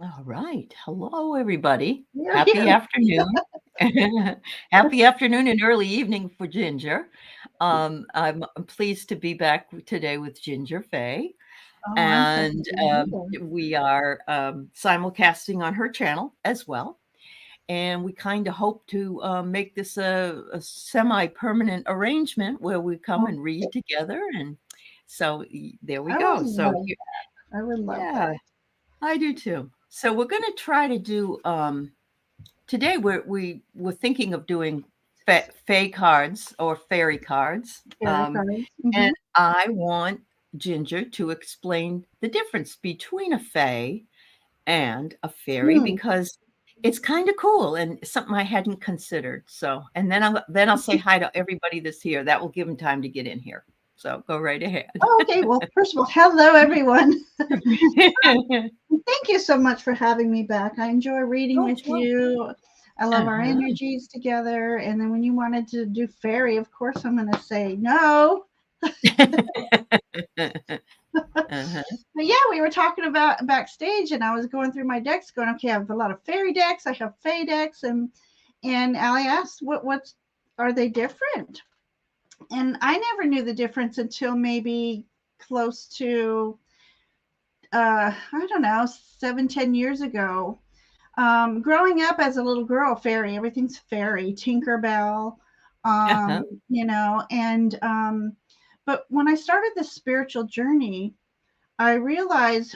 All right. Hello, everybody. You're Happy here. afternoon. Happy afternoon and early evening for Ginger. I'm pleased to be back today with Ginger Faye, Oh, I'm happy and to be here. we are simulcasting on her channel as well. And we kind of hope to make this a semi-permanent arrangement where we come Oh, and read together. And so there we I would go. So love that. I would love yeah, that. I do too. So we're going to try to do today. We're thinking of doing fae cards or fairy cards, Fairy cards. and I want Ginger to explain the difference between a fae and a fairy Hmm. because it's kind of cool and something I hadn't considered. So, and then I'll say hi to everybody that's here. That will give them time to get in here. So go right ahead. Oh, okay. Well, first of all, hello, everyone. Thank you so much for having me back. I enjoy reading Oh, with sure. you. I love our Uh-huh. energies together. And then when you wanted to do fairy, of course, I'm going to say no. Uh-huh. But yeah, we were talking about backstage, and I was going through my decks, going, okay, I have a lot of fairy decks, I have fae decks, and Allie asked, what's are they different? And I never knew the difference until maybe close to I don't know, 7, 10 years ago. Growing up as a little girl, fairy, everything's fairy, Tinkerbell, Uh-huh. and but when I started this spiritual journey, I realized,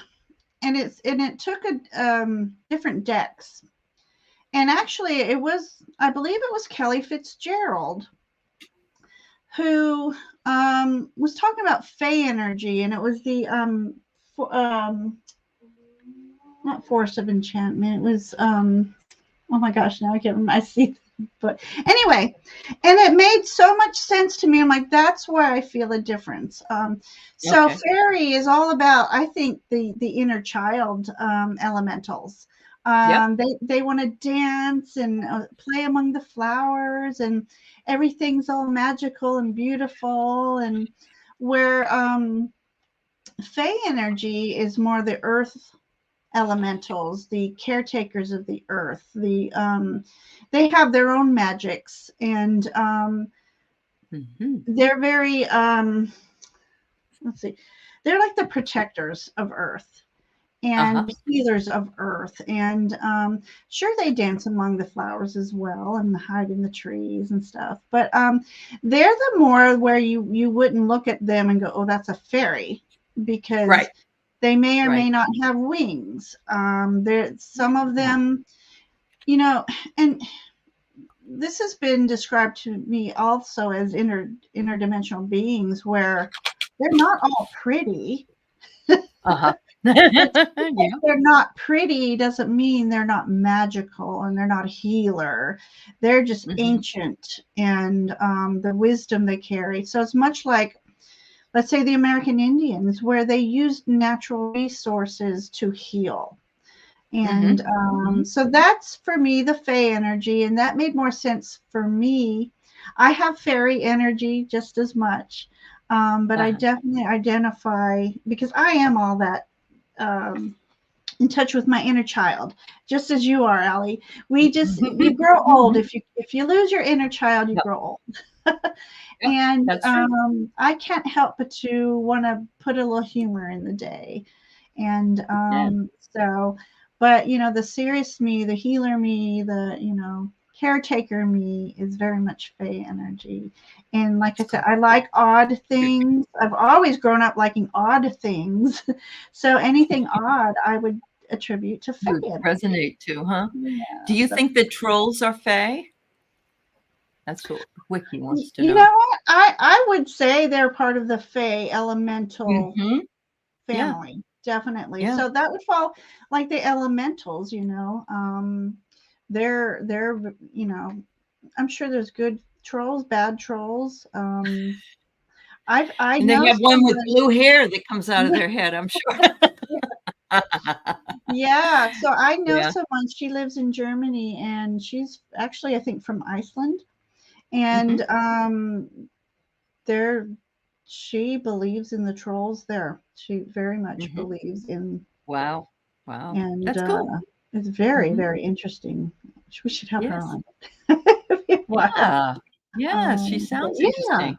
and it took a different decks. And actually, it was, I believe it was Kelly Fitzgerald who was talking about Fey energy, and it was the for, not Force of Enchantment. It was oh my gosh, now I can't remember. I see, but anyway, and it made so much sense to me. I'm like, that's why I feel a difference. So Okay. fairy is all about, I think, the inner child elementals. Yep. They want to dance and play among the flowers, and everything's all magical and beautiful. And where Fey energy is more the earth elementals, the caretakers of the earth. They have their own magics, and Mhm. they're very let's see, they're like the protectors of earth Uh-huh. and healers of earth. And sure, they dance among the flowers as well and hide in the trees and stuff. But they're the more where you wouldn't look at them and go, "Oh, that's a fairy," because Right. they may or Right. may not have wings. There, some of Yeah. them, you know, and this has been described to me also as interdimensional beings, where they're not all pretty, Uh-huh. but Yeah. they're not pretty doesn't mean they're not magical and they're not a healer. They're just Mhm. ancient, and the wisdom they carry. So it's much like, let's say, the American Indians, where they used natural resources to heal. And Mhm. Mhm. so that's for me the Fey energy, and that made more sense for me. I have fairy energy just as much, but I Uh-huh. definitely identify, because I am all that, um, in touch with my inner child, just as you are, Allie. We just, you grow old. If you lose your inner child, you Yep. grow old. Yep. And That's true. I can't help but to want to put a little humor in the day. And Yeah. so, but the serious me, the healer me, the caretaker me is very much Fey energy. And like That's I said, cool. I like odd things. I've always grown up liking odd things. So anything odd, I would attribute to Fey You energy. resonate too, huh? Do Yeah. you So think that trolls are fae? That's what Wiki wants to you know. know what? I would say they're part of the Fey elemental Mhm. Yeah. family, definitely. Yeah. So that would fall like the elementals. They're I'm sure there's good trolls, bad trolls. I And they know have one with someone. blue hair that comes out of their head, I'm sure. Yeah, so I know Yeah. someone. She lives in Germany, and she's actually, I think, from Iceland. And Mhm. there, she believes in the trolls there. She very much Mhm. believes in Wow. Wow. And That's cool. it's very, Mhm. very interesting. We should have her Yes. on. Wow. Yeah. Yeah, she But sounds yeah. interesting.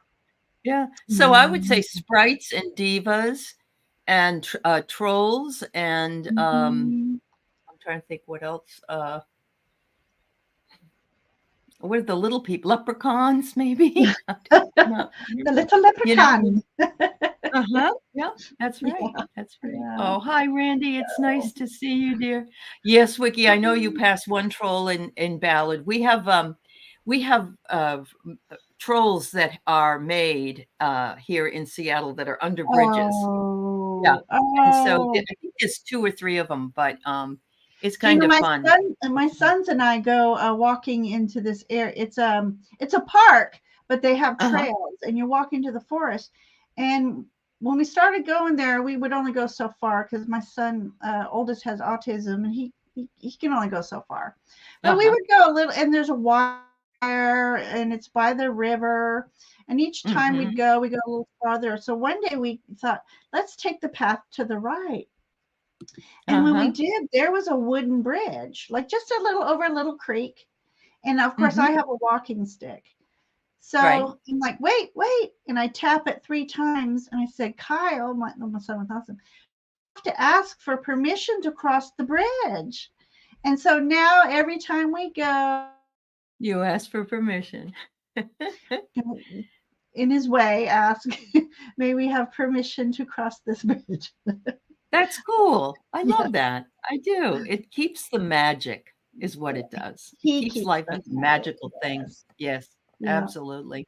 Yeah. So I would say Mhm. sprites and divas and trolls and Mhm. I'm trying to think what else. What are the little people? Leprechauns, maybe? Not, The little you know? leprechaun. Uh-huh. Yeah, that's right. Yeah. That's right. Yeah. Oh, hi, Randy. It's nice to see you, dear. Yes, Wiki, I know you passed one troll in Ballad. We have trolls that are made here in Seattle that are under bridges. Yeah. Oh, And so oh. I think there's 2 or 3 of them, but it's Do you kind know of fun. my sons and I go walking into this area. It's a park, but they have Uh-huh. trails, and you're walking to the forest. And when we started going there, we would only go so far because my son oldest has autism, and he can only go so far. But we Uh-huh. would go a little, and there's a wire, and it's by the river. And each time Mm-hmm. we go a little farther. So one day we thought, let's take the path to the right. And when we Uh-huh. did, there was a wooden bridge, like just a little over a little creek. And of course, Mm-hmm. I have a walking stick. Right. So I'm like, wait, wait. And I tap it 3 times. And I said, Kyle, my son was awesome, have to ask for permission to cross the bridge. And so now every time we go, You asked for permission. in his way, ask, may we have permission to cross this bridge? That's cool. I Yeah. love that. I do. It keeps the magic is what it does. It He keeps keeps life the as a magic. magical thing. Yes. Yes, Yeah. absolutely.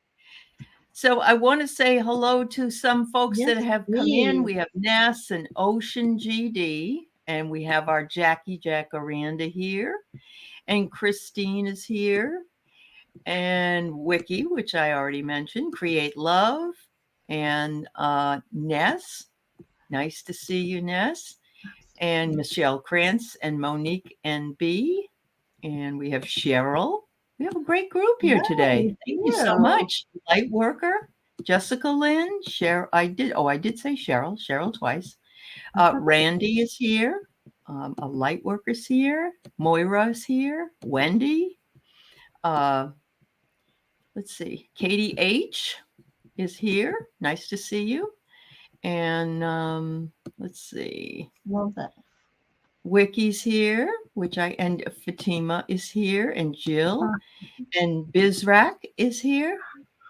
So I want to say hello to some folks that Yes, have come in. please. We have Ness and Ocean GD, and we have our Jackie Jacaranda here, and Christine is here, and Wiki, which I already mentioned, Create Love, and Ness. Nice to see you, Ness. And Michelle Krantz and Monique NB. And we have Cheryl. We have a great group here Yeah, today. we Thank you so do. much. Light worker, Jessica Lynn, Cheryl. I did say Cheryl twice. Randy is here. A light worker's here. Moira's here. Wendy. Uh, let's see. Katie H is here. Nice to see you. And let's see. Love that. Wiki's here, and Fatima is here, and Jill, and Bizrak is here.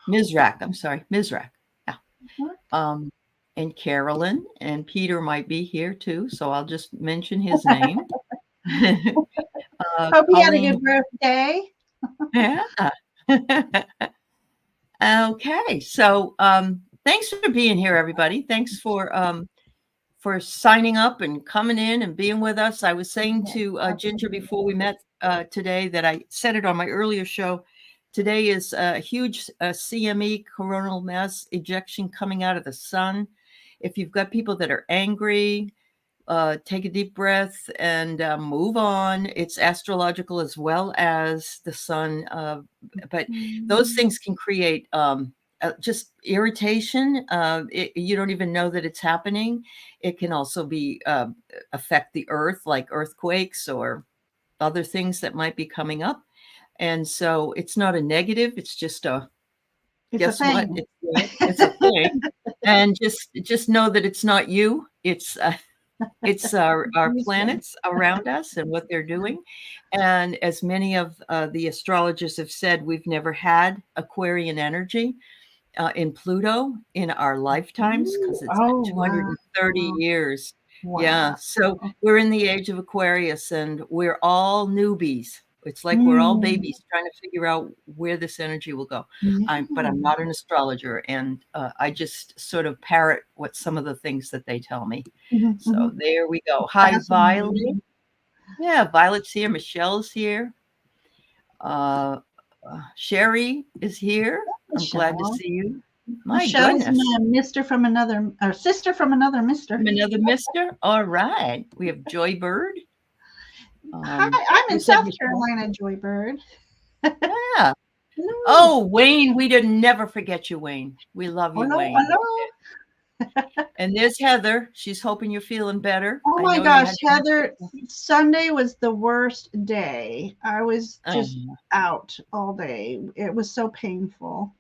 Mizrak, I'm sorry, Mizrak. Yeah. And Carolyn and Peter might be here too, so I'll just mention his name. Hope you had a Colleen. good birthday. Yeah. Okay, so thanks for being here, everybody. Thanks for signing up and coming in and being with us. I was saying to Ginger before we met today that I said it on my earlier show. Today is a huge CME, coronal mass ejection, coming out of the sun. If you've got people that are angry, take a deep breath and move on. It's astrological as well as the sun, but those things can create just irritation. You don't even know that it's happening. It can also be affect the earth, like earthquakes or other things that might be coming up. And so it's not a negative. It's just It's a guess what? thing. It's a thing. And just know that it's not you. It's our planets around us and what they're doing. And as many of the astrologers have said, we've never had Aquarian energy in Pluto in our lifetimes because it's been Oh, wow. 230 years. Yeah. Wow. So we're in the age of Aquarius and we're all newbies. It's like we're all Mm. babies trying to figure out where this energy will go. Yeah. But I'm not an astrologer, and I just sort of parrot what some of the things that they tell me. Mhm, So mhm. there we go. Hi, Violet. Fascinating. Yeah, Violet's here. Michelle's here. Sherry is here. I'm glad to Michelle. see you. My Michelle's goodness. my mister from another, or sister from another mister. Another mister. All right. We have Joy Bird. Hi, I'm you in said South Michelle? Carolina, Joybird. Yeah. Hello. Oh, Wayne, we did never forget you, Wayne. We love you, Hello, Wayne. hello. And there's Heather. She's hoping you're feeling better. Oh I my know you gosh, had. Heather, Sunday was the worst day. I was just Um, out all day. It was so painful.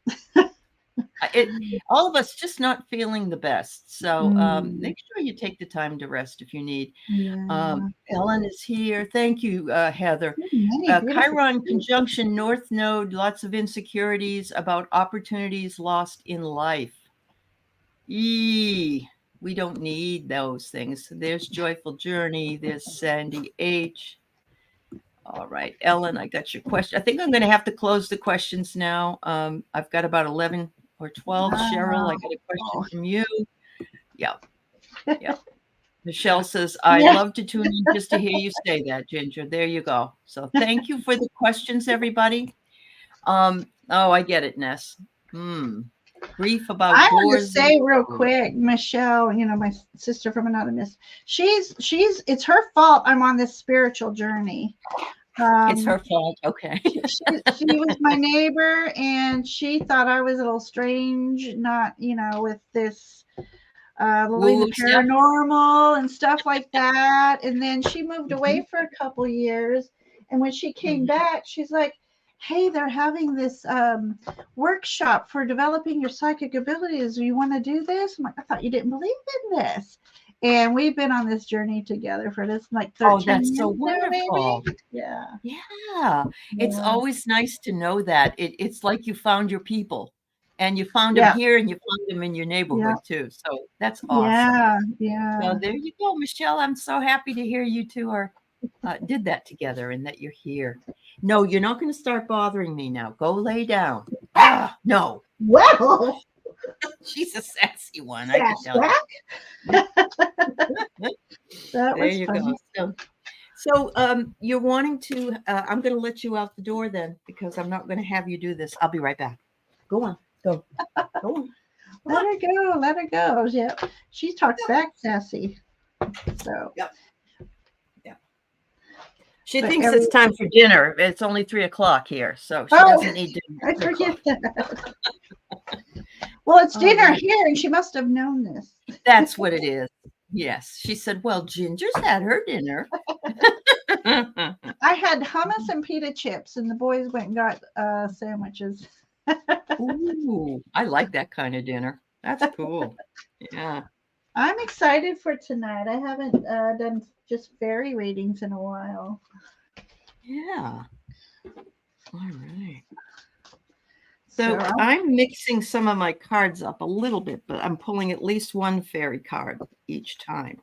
all of us just not feeling the best. So Mm, make sure you take the time to rest if you need. yeah. Ellen is here. Thank you, Heather. Many beautiful Chiron things. conjunction North Node, lots of insecurities about opportunities lost in life. We don't need those things. There's Joyful Journey. There's Sandy H. All right, Ellen, I got your question. I think I'm going to have to close the questions now. I've got about 11 or 12. Cheryl, I got a question from you. Yeah, yeah. Michelle says, I Yeah. love to tune in just to hear you say that, Ginger. There you go. So thank you for the questions, everybody. Oh, I get it, Ness. Grief about I want to doors. say real quick, Michelle, my sister from Anonymous, it's her fault I'm on this spiritual journey. It's her fault. Okay. She was my neighbor, and she thought I was a little strange, not, with this loving the Woo stuff. paranormal and stuff like that. And then she moved away for a couple years. And when she came back, she's like, hey, they're having this workshop for developing your psychic abilities. Do you want to do this? I'm like, I thought you didn't believe in this. And we've been on this journey together for this like 13 that's years so now, wonderful. maybe. Yeah. Yeah. It's always nice to know that. It's like you found your people, and you found them Yeah. here, and you found them in your neighborhood too. So that's awesome. Yeah. Yeah. So there you go, Michelle. I'm so happy to hear you two are did that together and that you're here. No, you're not going to start bothering me now. Go lay down. No. Well, She's a sassy one, I can tell you. That There was you funny. go. So you're wanting to, I'm going to let you out the door then, because I'm not going to have you do this. I'll be right back. Go on. Go on. Let her go. Let her go. Yeah. She talks back sassy. So. Yep. She thinks it's time for dinner. It's only 3:00 here, so she doesn't need dinner. I forget that. Well, it's dinner here, and she must have known this. That's what it is. Yes. She said, well, Ginger's had her dinner. I had hummus and pita chips, and the boys went and got sandwiches. Ooh, I like that kind of dinner. That's cool. Yeah. I'm excited for tonight. I haven't done just fairy readings in a while. Yeah. All right. So I'm mixing some of my cards up a little bit, but I'm pulling at least one fairy card each time.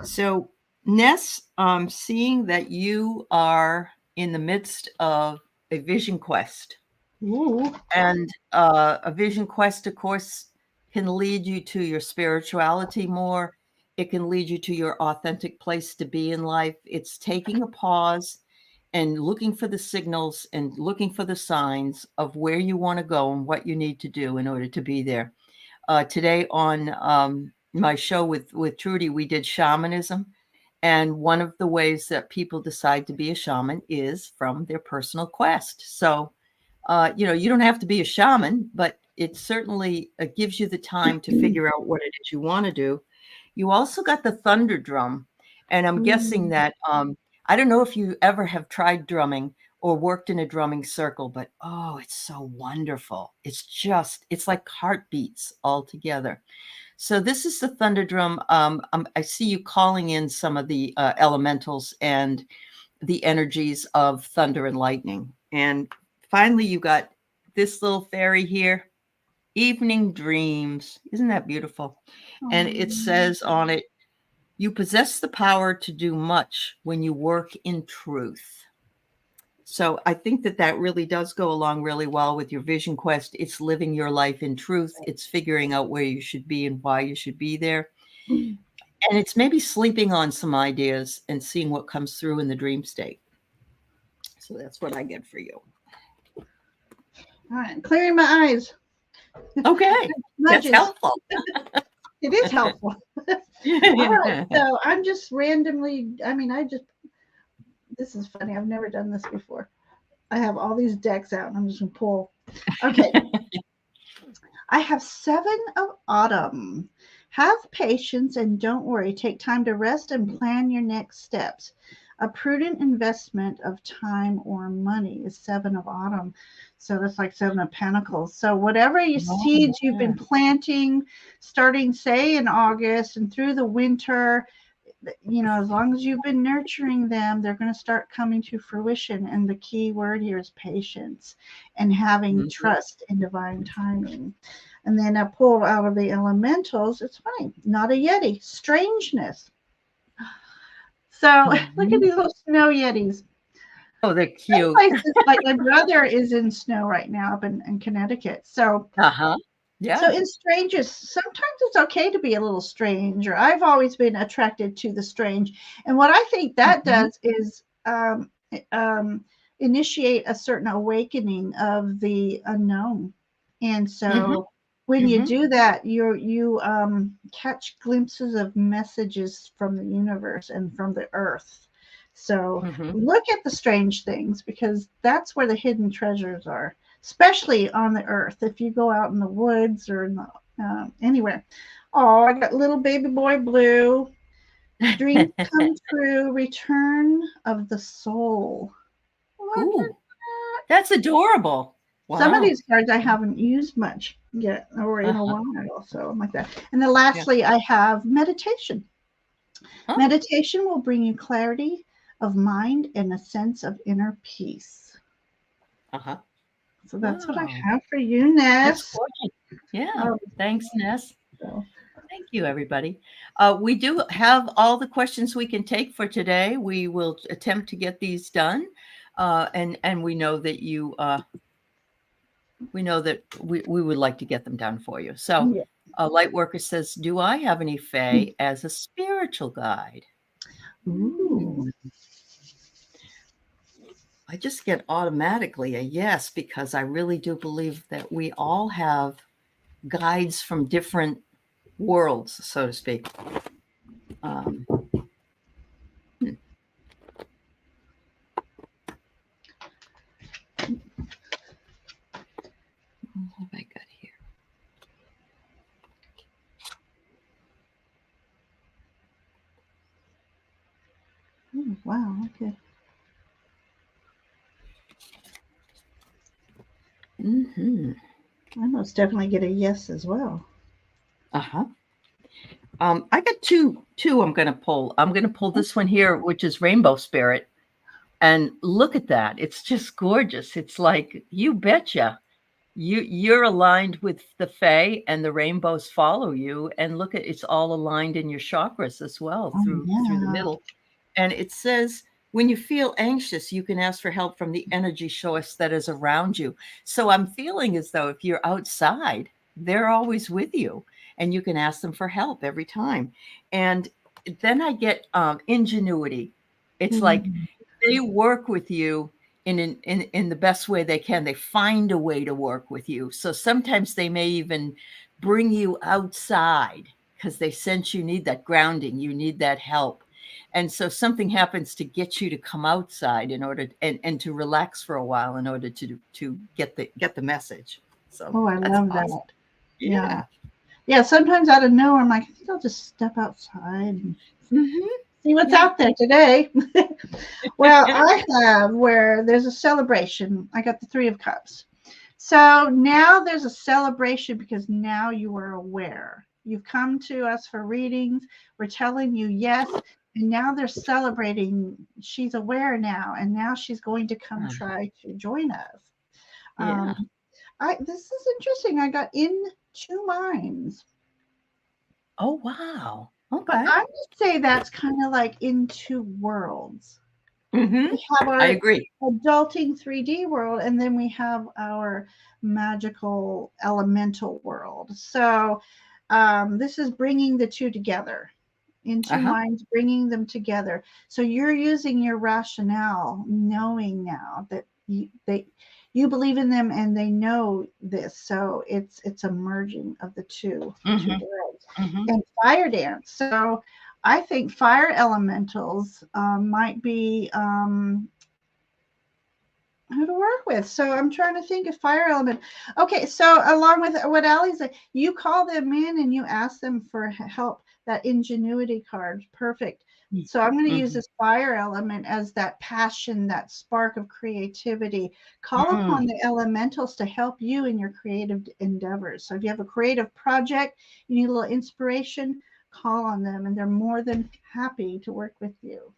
So Ness, seeing that you are in the midst of a vision quest. Ooh. And a vision quest, of course, can lead you to your spirituality more. It can lead you to your authentic place to be in life. It's taking a pause and looking for the signals and looking for the signs of where you want to go and what you need to do in order to be there. Today on my show with Trudy, we did shamanism. And one of the ways that people decide to be a shaman is from their personal quest. So, you don't have to be a shaman, but it certainly gives you the time to figure out what it is you want to do. You also got the thunder drum. And I'm guessing that, I don't know if you ever have tried drumming or worked in a drumming circle, but it's so wonderful. It's like heartbeats all together. So this is the thunder drum. I see you calling in some of the elementals and the energies of thunder and lightning. And finally, you got this little fairy here, Evening Dreams. Isn't that beautiful? And it says on it, you possess the power to do much when you work in truth. So I think that really does go along really well with your vision quest. It's living your life in truth. It's figuring out where you should be and why you should be there. And it's maybe sleeping on some ideas and seeing what comes through in the dream state. So that's what I get for you. All right, clearing my eyes. Okay, that's helpful. It is helpful. All right, so I'm just randomly, this is funny. I've never done this before. I have all these decks out, and I'm just going to pull. Okay. I have 7 of Autumn. Have patience and don't worry. Take time to rest and plan your next steps. A prudent investment of time or money is Seven of Autumn. So that's like Seven of Pentacles. So whatever you Oh, seeds you've yeah. been planting, starting say in August and through the winter, as long as you've been nurturing them, they're going to start coming to fruition. And the key word here is patience and having Mhm. trust in divine timing. And then I pull out of the elementals, it's funny, not a Yeti, strangeness. So look at Mhm. these little snow Yetis. Oh, they're Some cute. places, like my brother is in snow right now up in Connecticut. Uh-huh. So Yeah. in strangers, sometimes it's okay to be a little strange, or I've always been attracted to the strange. And what I think that Mhm. does is initiate a certain awakening of the unknown. And Mhm. so when you Mhm. do that, you catch glimpses of messages from the universe and from the earth. So Mhm. look at the strange things, because that's where the hidden treasures are, especially on the earth. If you go out in the woods or in the, anywhere. Oh, I got little baby boy blue. Dreams come true. Return of the soul. Look at Ooh, that. that's adorable. Some of Wow. these cards I haven't used much yet or in a Uh-huh. while. So I'm like that. And then Yeah. lastly, I have meditation. Oh, Meditation will bring you clarity of mind and a sense of inner peace. uh-huh. So that's what I Wow. have for you, That's Ness. gorgeous. Yeah. Um, Thanks, Ness. so, Thank you, everybody. We do have all the questions we can take for today. We will attempt to get these done. And we know that we would like to get them done for you. So yeah. Lightworker says, do I have any fae as a spiritual guide? Ooh. I just get automatically a yes, because I really do believe that we all have guides from different worlds, so to speak. Um, what have I got here? Oh, wow. Okay. Mm-hmm. I most definitely get a yes as well. Uh-huh. I got two I'm going to pull. I'm going to pull this one here, which is Rainbow Spirit. And look at that. It's just gorgeous. It's like, you betcha. You're aligned with the Fae, and the rainbows follow you. And look at, it's all aligned in your chakras as well, Oh, through the yeah. middle. And it says, when you feel anxious, you can ask for help from the energy source that is around you. So I'm feeling as though if you're outside, they're always with you, and you can ask them for help every time. And then I get ingenuity. It's like Mm. they work with you in the best way they can. They find a way to work with you. So sometimes they may even bring you outside because they sense you need that grounding, you need that help. And so something happens to get you to come outside in order and to relax for a while in order to get the message. So Oh, I that's love awesome. that. Yeah. Yeah. Yeah. Sometimes out of nowhere, I'm like, I think I'll just step outside and Mm-hmm. see what's Yeah. out there today. Well, I have where there's a celebration. I got the Three of Cups. So now there's a celebration because now you are aware. You've come to us for readings. We're telling you yes. And now they're celebrating. She's aware now. And now she's going to come try to join us. Um, Yeah. this is interesting. I got in two minds. Oh, wow. But Okay. I would say that's kind of like in two worlds. Mm-hmm. We have I our agree. adulting 3D world, and then we have our magical elemental world. So this is bringing the two together in two Uh-huh. minds, bringing them together. So you're using your rationale, knowing now that you believe in them and they know this. So it's a merging of the two Mm-hmm. worlds. Mm-hmm. And fire dance. So I think fire elementals might be who to work with. So I'm trying to think of fire element. Okay, so along with what Allie said, you call them in and you ask them for help. That ingenuity card, perfect. So I'm going to use Mhm. this fire element as that passion, that spark of creativity. Call Mm. upon the elementals to help you in your creative endeavors. So if you have a creative project, you need a little inspiration, call on them, and they're more than happy to work with you.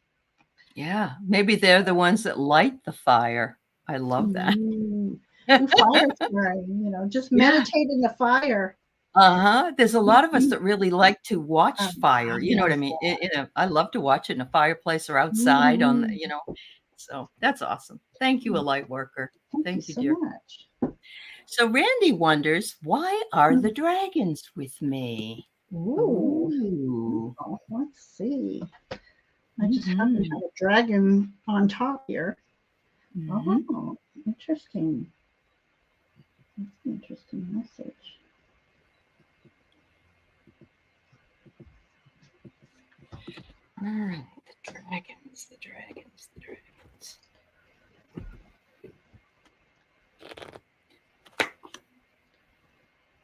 Yeah, maybe they're the ones that light the fire. I love that. Ooh, do fire scrying, just Yeah. meditate in the fire. Uh-huh. There's a lot of us Mhm. that really like to watch I fire. You know what I love mean? that. I love to watch it in a fireplace or outside on the, Mhm. so that's awesome. Thank you, a light worker. Thank you Thank you, so dear. much. So Randy wonders, why are the Mm. dragons with me? Ooh, Ooh. oh, let's see. I just happen to Mhm. have a dragon on top here. Mhm. Oh, interesting. That's an interesting message. All right, the dragons, the dragons, the dragons.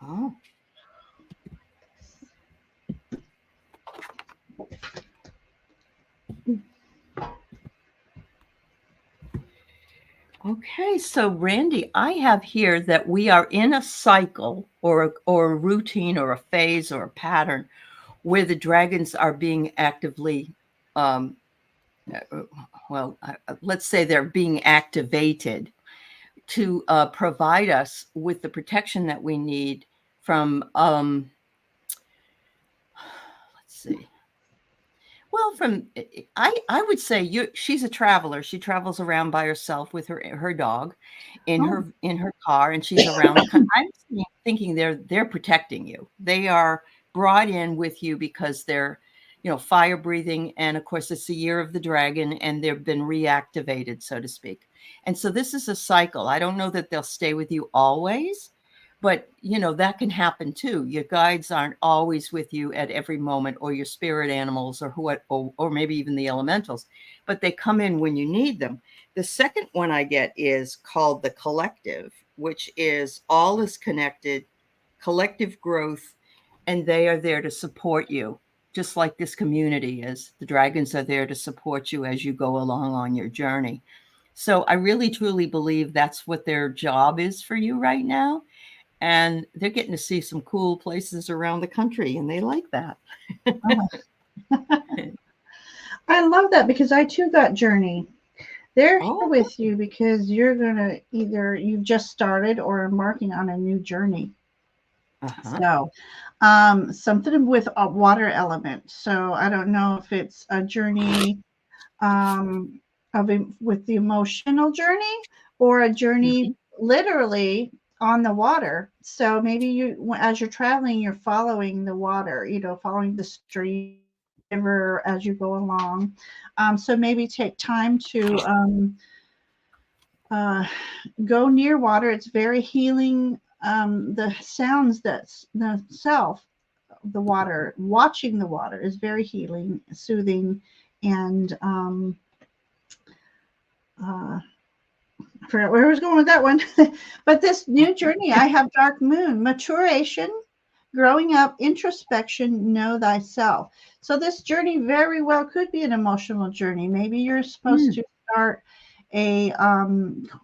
Oh, okay. So, Randy, I have here that we are in a cycle or a routine or a phase or a pattern where the dragons are being actively, um, let's say they're being activated to provide us with the protection that we need from, let's see. Well, I would say she's a traveler. She travels around by herself with her dog Oh, in her car, and she's around the country. I'm thinking they're protecting you. They are brought in with you because they're, fire breathing, and of course it's the year of the dragon, and they've been reactivated, so to speak. And so this is a cycle. I don't know that they'll stay with you always, but that can happen too. Your guides aren't always with you at every moment, or your spirit animals, or maybe even the elementals, but they come in when you need them. The second one I get is called the collective, which is all is connected, collective growth, and they are there to support you, just like this community is. The dragons are there to support you as you go along on your journey. So I really truly believe that's what their job is for you right now, and they're getting to see some cool places around the country, and they like that. oh. I love that because I too got Journey. They're here Oh, with you because you're going to either you've just started or embarking on a new journey. uh-huh. So, something with a water element. So I don't know if it's a journey um, with the emotional journey or a journey Mhm. literally on the water. So maybe as you're traveling, you're following the water, following the stream, river as you go along. So maybe take time to uh, go near water. It's very healing. The sounds that's the self, the water, watching the water is very healing, soothing, and uh, I forgot where I was going with that one. But this new journey, I have dark moon, maturation, growing up, introspection, know thyself. So this journey very well could be an emotional journey. Maybe you're supposed Mm, to start a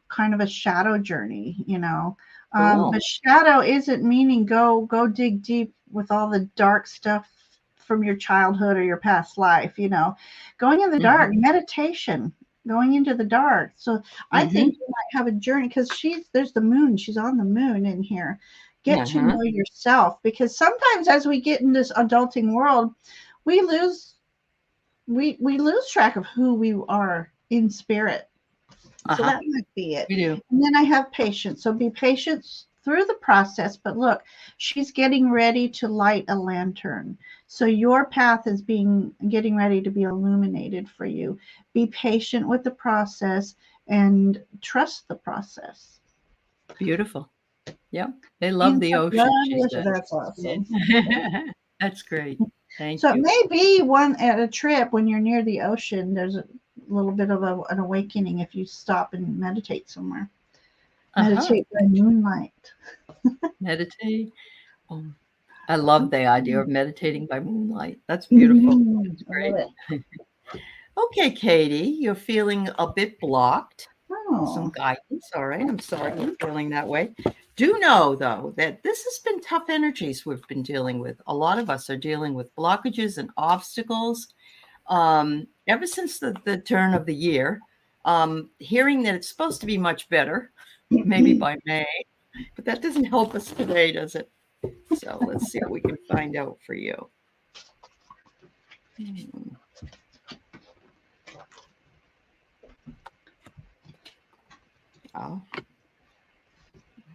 kind of a shadow journey. cool. But shadow isn't meaning go dig deep with all the dark stuff from your childhood or your past life. Going in the dark, Mhm. meditation, going into the dark. So I think Mhm. you might have a journey because there's the moon. She's on the moon in here. Get to Uh-huh. know yourself, because sometimes as we get in this adulting world, we we lose track of who we are in spirit. So Uh-huh. that might be it. We do. And then I have patience. So be patient through the process. But look, she's getting ready to light a lantern. So your path is getting ready to be illuminated for you. Be patient with the process and trust the process. Beautiful. Yeah. They love In the the ocean, blood, she yes, says. that's Yeah. awesome. That's great. Thank So it you. may be one at a trip when you're near the ocean. little bit of an awakening if you stop and meditate somewhere. Uh-huh. Meditate by moonlight. Meditate. I love the idea of meditating by moonlight. That's beautiful. That's I great. love it. Okay, Katie, you're feeling a bit blocked. Some Oh, guidance. All right. I'm sorry you're feeling that way. Do know, though, that this has been tough energies we've been dealing with. A lot of us are dealing with blockages and obstacles ever since the turn of the year. Hearing that it's supposed to be much better, maybe by May, but that doesn't help us today, does it? So let's see what we can find out for you. Oh.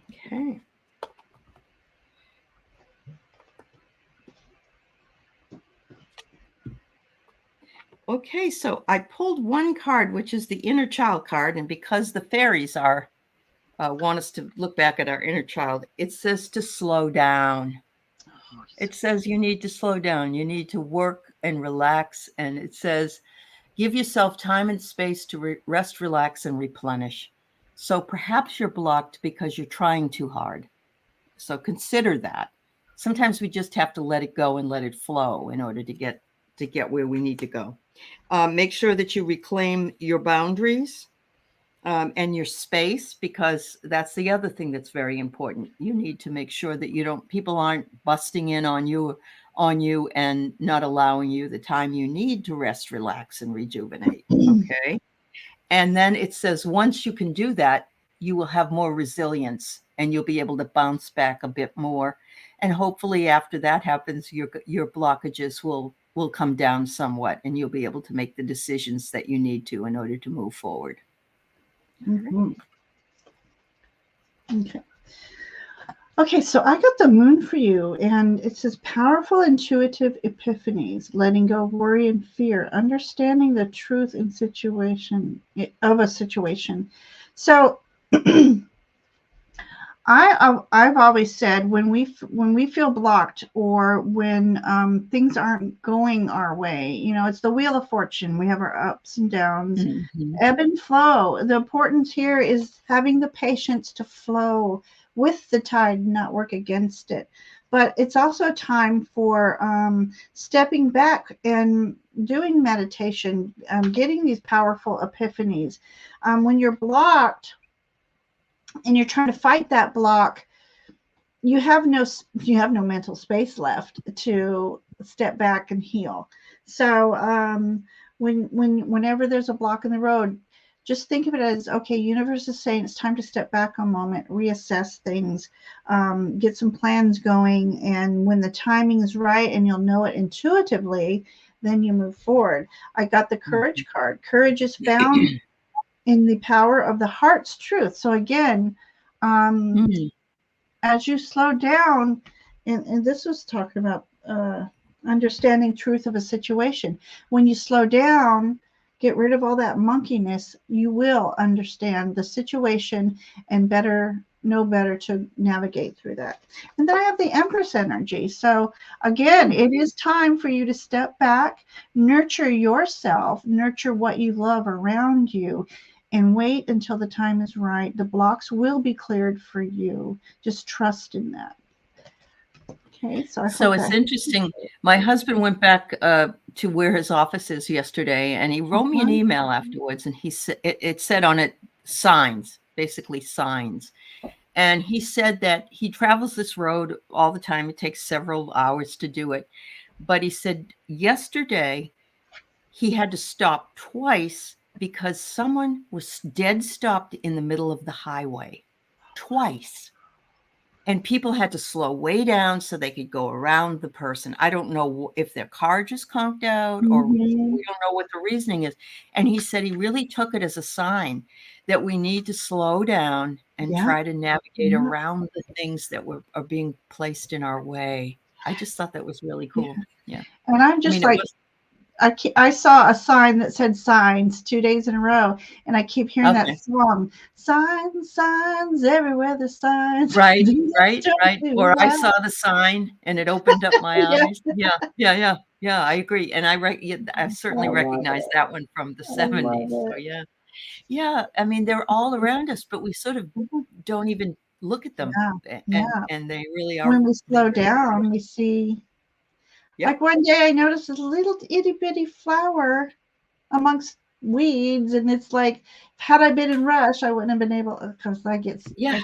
Okay. Okay, so I pulled one card, which is the inner child card, and because the fairies are want us to look back at our inner child, it says to slow down. It says you need to slow down. You need to work and relax, and it says give yourself time and space to rest, relax, and replenish. So perhaps you're blocked because you're trying too hard. So consider that. Sometimes we just have to let it go and let it flow in order to get where we need to go. Make sure that you reclaim your boundaries and your space, because that's the other thing that's very important. You need to make sure that people aren't busting in on you and not allowing you the time you need to rest, relax, and rejuvenate. Okay. And then it says, once you can do that, you will have more resilience and you'll be able to bounce back a bit more. And hopefully after that happens, your blockages will come down somewhat and you'll be able to make the decisions that you need to in order to move forward. mm-hmm. Okay. Okay, so I got the moon for you, and it says powerful intuitive epiphanies, letting go of worry and fear, understanding the truth of a situation. So I've always said when we feel blocked or when things aren't going our way, it's the wheel of fortune. We have our ups and downs, ebb and flow. The importance here is having the patience to flow with the tide, not work against it. But it's also a time for stepping back and doing meditation, getting these powerful epiphanies. When you're blocked and you're trying to fight that block, you have no mental space left to step back and heal. So whenever there's a block in the road, just think of it as, okay, universe is saying it's time to step back a moment, reassess things, get some plans going. And when the timing is right and you'll know it intuitively, then you move forward. I got the courage card. Courage is found in the power of the heart's truth. So again, as you slow down, and this was talking about understanding truth of a situation. When you slow down, get rid of all that monkeyness, you will understand the situation and know better to navigate through that. And then I have the Empress energy. So again, it is time for you to step back, nurture yourself, nurture what you love around you, and wait until the time is right. The blocks will be cleared for you. Just trust in that. Okay, so it's interesting. My husband went back to where his office is yesterday, and he wrote me an email afterwards, and it said on it signs, basically signs. And he said that he travels this road all the time. It takes several hours to do it. But he said yesterday he had to stop twice because someone was dead stopped in the middle of the highway twice. And people had to slow way down so they could go around the person. I don't know if their car just conked out or we don't know what the reasoning is. And he said he really took it as a sign that we need to slow down and try to navigate around the things that are being placed in our way. I just thought that was really cool. Yeah. And I'm just I saw a sign that said signs 2 days in a row, and I keep hearing that song, signs, signs, everywhere there's signs. Right. Or I saw the sign and it opened up my eyes. Yeah. Yeah, I agree. And I certainly I love recognize it. that one from the I love 70s. So it. yeah. Yeah, I mean, they're all around us, but we sort of don't even look at them, Yeah, yeah. and they really are. When we They slow really are. down, we see. Yep. Like one day, I noticed a little itty bitty flower amongst weeds, and it's like, had I been in rush, I wouldn't have been able, because Yeah.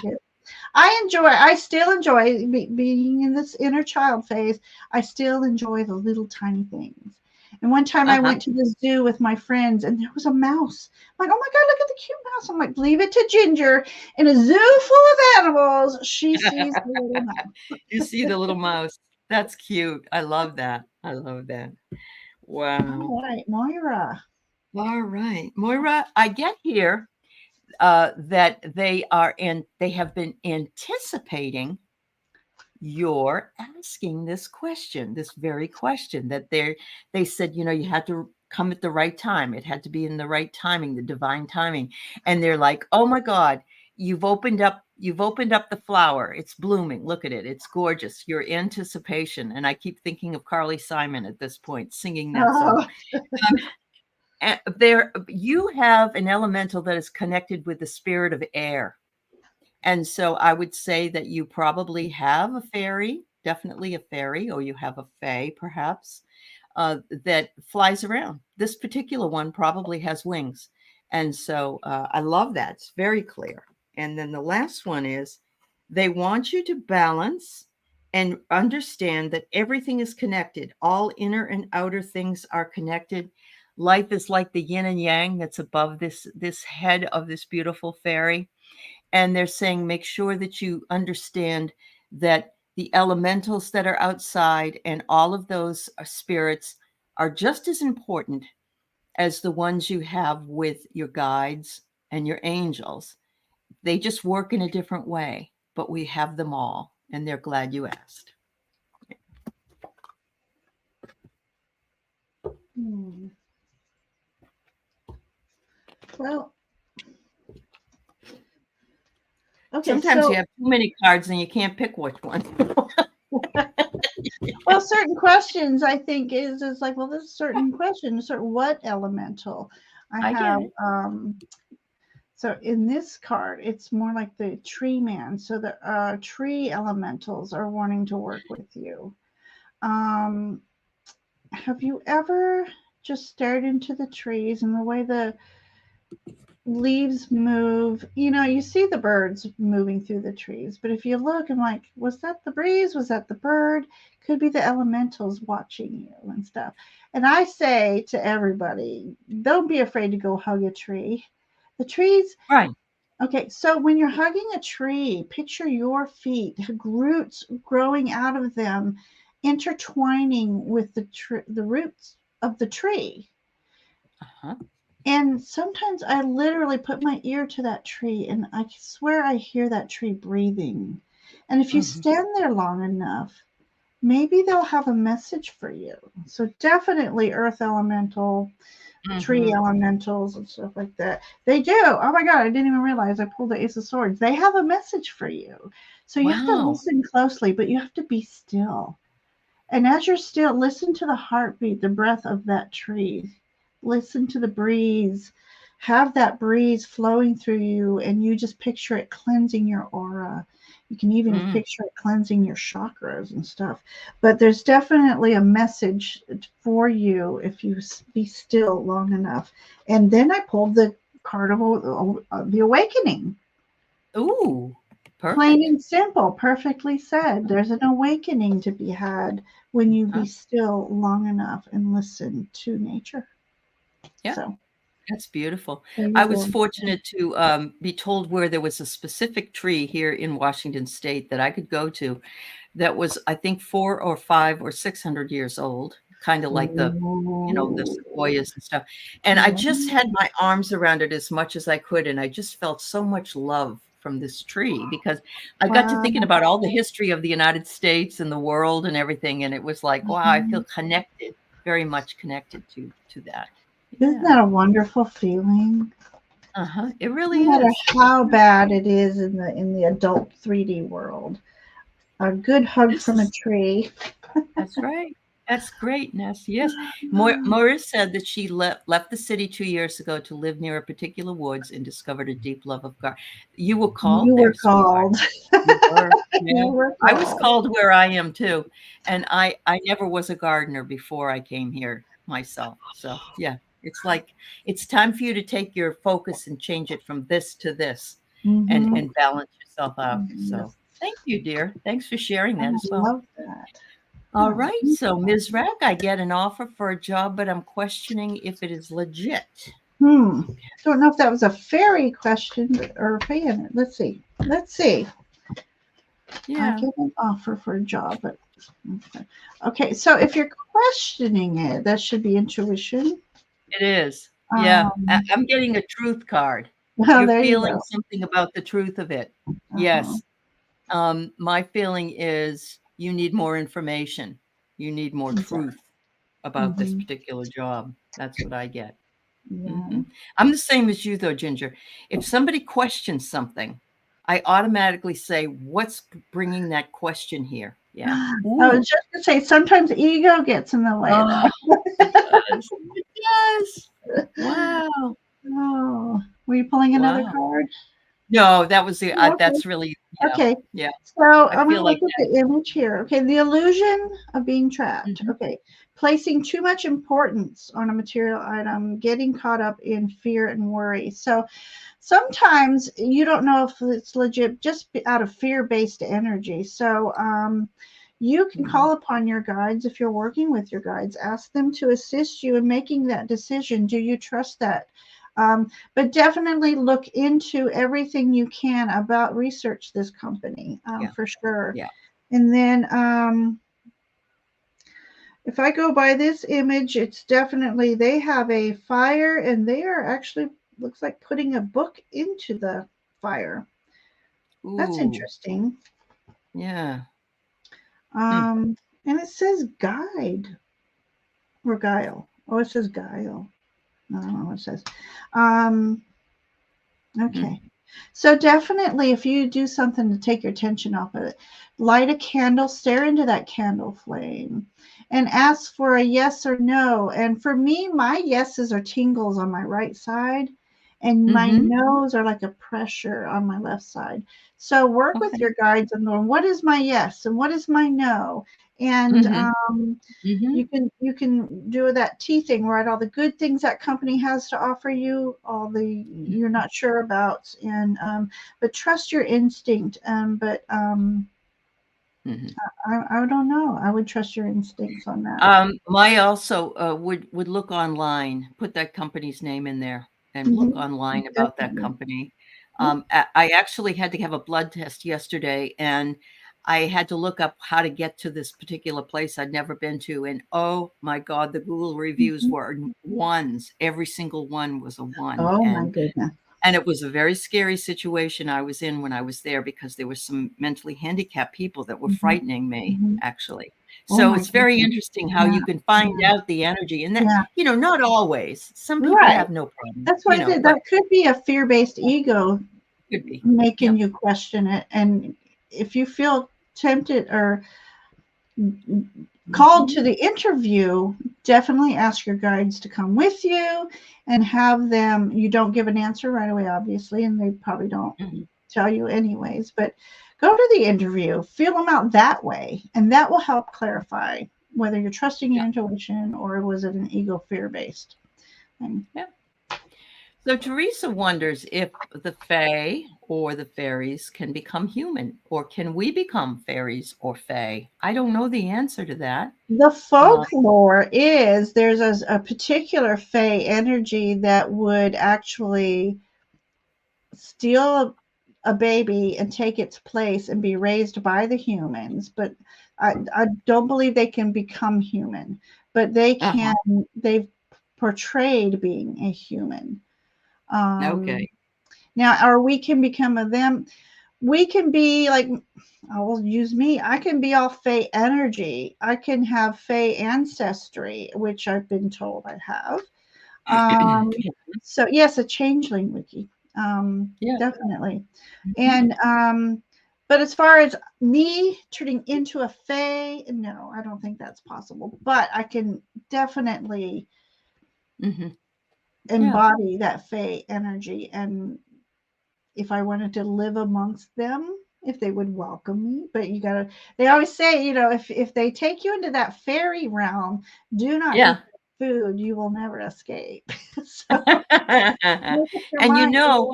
I still enjoy being in this inner child phase. I still enjoy the little tiny things. And one time I Uh-huh. went to the zoo with my friends, and there was a mouse. I'm like, oh my God, look at the cute mouse. I'm like, leave it to Ginger. In a zoo full of animals, she sees the little mouse. You see the little mouse. That's cute. I love that. I love that. Wow. All right, Moira. All right. Moira, I get here that they have been anticipating your asking this question, this very question that they said, you had to come at the right time. It had to be in the right timing, the divine timing. And they're like, oh my God, you've opened up the flower. It's blooming. Look at it. It's gorgeous. Your anticipation. And I keep thinking of Carly Simon at this point, singing that song. Oh, And there, you have an elemental that is connected with the spirit of air. And so I would say that you probably have a fairy, definitely a fairy, or you have a fae perhaps, that flies around. This particular one probably has wings. And so I love that. It's very clear. And then the last one is they want you to balance and understand that everything is connected. All inner and outer things are connected. Life is like the yin and yang that's above this head of this beautiful fairy. And they're saying, make sure that you understand that the elementals that are outside and all of those spirits are just as important as the ones you have with your guides and your angels. They just work in a different way, but we have them all, and they're glad you asked. well, okay, Sometimes you so have too many cards and you can't pick which one. well, certain questions I think is like, well, this certain question, certain what elemental I I get have. it. So in this card, it's more like the tree man. So the tree elementals are wanting to work with you. Have you ever just stared into the trees and the way the leaves move? You see the birds moving through the trees, but if you look and like, was that the breeze? Was that the bird? Could be the elementals watching you and stuff. And I say to everybody, don't be afraid to go hug a tree. The trees. Right. Okay, so when you're hugging a tree, picture your feet, roots growing out of them, intertwining with the roots of the tree. Uh-huh. And sometimes I literally put my ear to that tree and I swear I hear that tree breathing. And if you Mhm. stand there long enough, maybe they'll have a message for you. So definitely earth elemental, tree Mhm. elementals and stuff like that. They do. Oh my God, I didn't even realize I pulled the Ace of Swords. They have a message for you. So you have to Wow. listen closely, but you have to be still. And as you're still, listen to the heartbeat, the breath of that tree. Listen to the breeze. Have that breeze flowing through you, and you just picture it cleansing your aura. You can even Mm. picture it cleansing your chakras and stuff. But there's definitely a message for you if you be still long enough. And then I pulled the card of the awakening. Ooh, Plain perfect. and simple, perfectly said. There's an awakening to be had when you be Huh? still long enough and listen to nature. Yeah. So That's beautiful. there you I was go. fortunate to be told where there was a specific tree here in Washington State that I could go to that was, I think, 400 or 500 or 600 years old, kind of like the Ooh. sequoias and stuff. And I just Yeah. had my arms around it as much as I could, and I just felt so much love from this tree because I got to thinking Wow. about all the history of the United States and the world and everything, and it was like, wow, I feel Mhm. connected, very much connected to that. Isn't Yeah. that a wonderful feeling? Uh-huh. It No really matter is. how bad it is in the adult 3D world, a good hug This from a is tree. that's right. That's great, Ness. Yes. Maurice said that she left the city 2 years ago to live near a particular woods and discovered a deep love of God. You were called You were there, sweetheart. called. You were. You Yeah. were I was called. called where I am too. And I never was a gardener before I came here myself. So yeah, it's like it's time for you to take your focus and change it from this to this Mm-hmm. and balance yourself out. So Yes. thank you, dear. Thanks for sharing I that as well. love that. All Yeah. right. So, Ms. Rack, I get an offer for a job, but I'm questioning if it is legit. Don't know if that was a fairy question or a fan. Let's see. Let's see. I Yeah, get an offer for a job, but okay. So if you're questioning it, that should be intuition. it is. Yeah. Um, I'm getting a truth card. well, You're there you feeling go. something about the truth of it. Uh-huh. Yes. My feeling is you need more information. You need more Exactly. truth about this Mm-hmm. particular job. That's what I get. Yeah. Mhm. I'm the same as you, though, Ginger. If somebody questions something, I automatically say, "What's bringing that question here?" Yeah. I Ooh. was just gonna say sometimes ego gets in the way Oh, though. it does. It does. Wow. Oh, were you pulling another Wow. card? No, that was the Okay. that's really yeah. Okay. Yeah. So I I'm going feel to like look at the image here. Okay. The illusion of being that. trapped. Mhm. Okay. Placing too much importance on a material item, getting caught up in fear and worry. So sometimes you don't know if it's legit just out of fear based energy. So, you can Mhm. call upon your guides if you're working with your guides. Ask them to assist you in making that decision. Do you trust that? But definitely look into everything you can about research this company Yeah. for sure. Yeah. And then if I go by this image, it's definitely they have a fire and they are actually looks like putting a book into the fire. That's Ooh. interesting. Yeah. Hmm. And it says guide or guile. Oh, it says guile. I don't know what it says. Um, Mhm. okay. So definitely, if you do something to take your attention off of it, light a candle, stare into that candle flame, and ask for a yes or no. And for me, my yeses are tingles on my right side, and my Mhm. no's are like a pressure on my left side. So work with Okay. your guides and going, what is my yes and what is my no? And Mhm. you Mhm. can do that T thing, right? All the good things that company has to offer you, all the you're not sure about, and but trust your instinct. But Mhm. I don't know. I would trust your instincts on that. My also would look online, put that company's name in there, and look Hmm. online about that Definitely. company. Yep. I actually had to have a blood test yesterday, and I had to look up how to get to this particular place I'd never been to. And oh my God, the Google reviews Mhm. were ones. Every single one was a one, Oh my goodness. and it was a very scary situation I was in when I was there because there were some mentally handicapped people that were Hmm. frightening me, Hmm. actually. Oh So my it's very goodness. interesting how Yeah. you can find Yeah. out the energy and that, Yeah. not always. Some people Right. have no problem, That's why I said but that could be a fear-based ego could be. making Yep. you question it. And if you feel tempted or called Mhm. to the interview, definitely ask your guides to come with you and have them. You don't give an answer right away, obviously, and they probably don't Mhm. tell you anyways, but go to the interview, feel them out that way, and that will help clarify whether you're trusting your Yeah. intuition or was it an ego fear based thing. Yeah. So Teresa wonders if the fae or the fairies can become human, or can we become fairies or fae? I don't know the answer to that. The Uh, folklore is there's a particular fae energy that would actually steal a baby and take its place and be raised by the humans, but I don't believe they can become human, but uh-huh. they've portrayed being a human. Okay. Now, or we can become a them. We can be like, I will use me. I can be all Fey energy. I can have Fey ancestry, which I've been told I have. So yes, a changeling wiki, Yeah. definitely. Mhm. And But as far as me turning into a fae, no, I don't think that's possible. But I can definitely embody that fae energy. And if I wanted to live amongst them, if they would welcome me. But you gotta, they always say, you know, if they take you into that fairy realm, do not eat food, you will never escape. So and you know,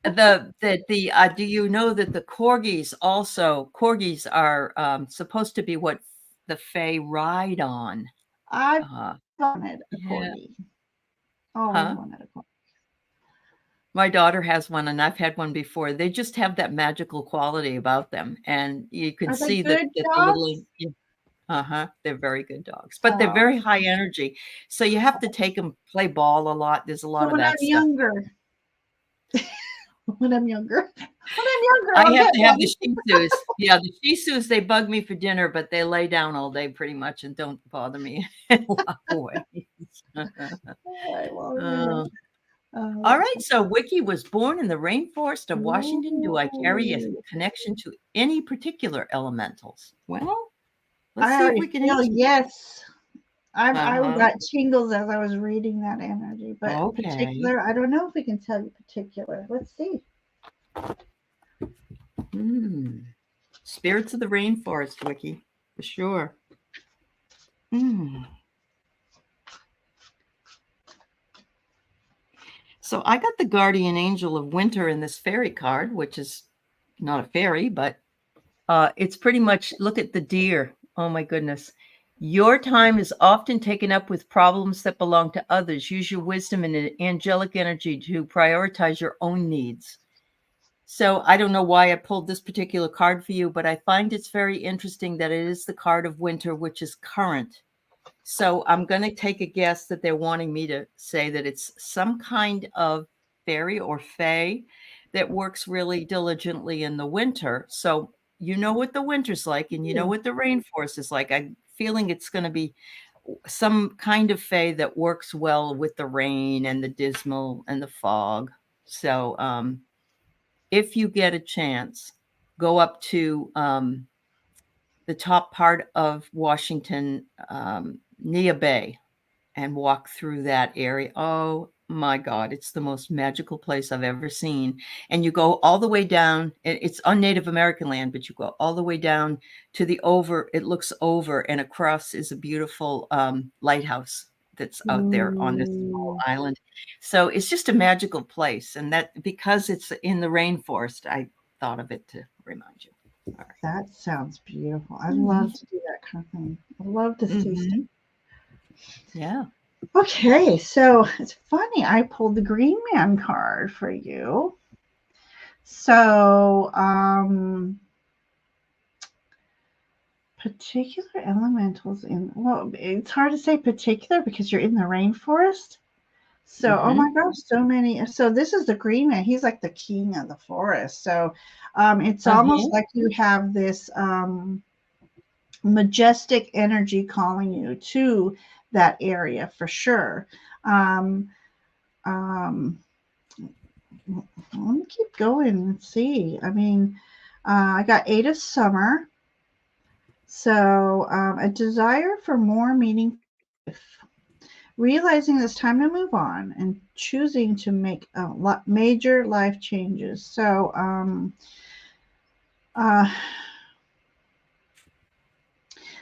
do you know that the corgis are supposed to be what the fae ride on? I've wanted a corgi. Always wanted a corgi. My daughter has one, and I've had one before. They just have that magical quality about them, and you can see that the little. They're very good dogs, but they're very high energy. So you have to take them play ball a lot. There's a lot of that stuff. When I'm younger, I have to have the Shih Tzus. Yeah, the Shih Tzus, they bug me for dinner, but they lay down all day pretty much and don't bother me in a lot of ways. All right, so Wiki was born in the rainforest of Washington. Do I carry a connection to any particular elementals? Well, let's see if we can answer. Yes. I got tingles as I was reading that energy, but particular, I don't know if we can tell you particular. Let's see. Spirits of the rainforest, Wiki, for sure. So I got the guardian angel of winter in this fairy card, which is not a fairy, but it's pretty much, look at the deer. Oh my goodness. Your time is often taken up with problems that belong to others. Use your wisdom and angelic energy to prioritize your own needs. So I don't know why I pulled this particular card for you, but I find it's very interesting that it is the card of winter, which is current. So I'm going to take a guess that they're wanting me to say that it's some kind of fairy or fae that works really diligently in the winter. So you know what the winter's like, and you know what the rainforest is like. I'm feeling it's going to be some kind of fae that works well with the rain and the dismal and the fog. So if you get a chance, go up to the top part of Washington, Nia Bay, and walk through that area. Oh my God, it's the most magical place I've ever seen. And you go all the way down, it's on Native American land, but you go all the way down to it looks over, and across is a beautiful lighthouse that's out there on this small island. So it's just a magical place. And that, because it's in the rainforest, I thought of it to remind you. Right. That sounds beautiful. I love to do that kind of thing. I love to see stuff. Yeah. Okay, so it's funny. I pulled the Green Man card for you. So, particular elementals well, it's hard to say particular because you're in the rainforest. So, oh my gosh, so many. So this is the Green Man. He's like the king of the forest. So it's almost like you have this majestic energy calling you to that area for sure. Let me keep going. Let's see. I mean, I got 8 of summer. So a desire for more meaning, realizing it's time to move on and choosing to make major life changes. So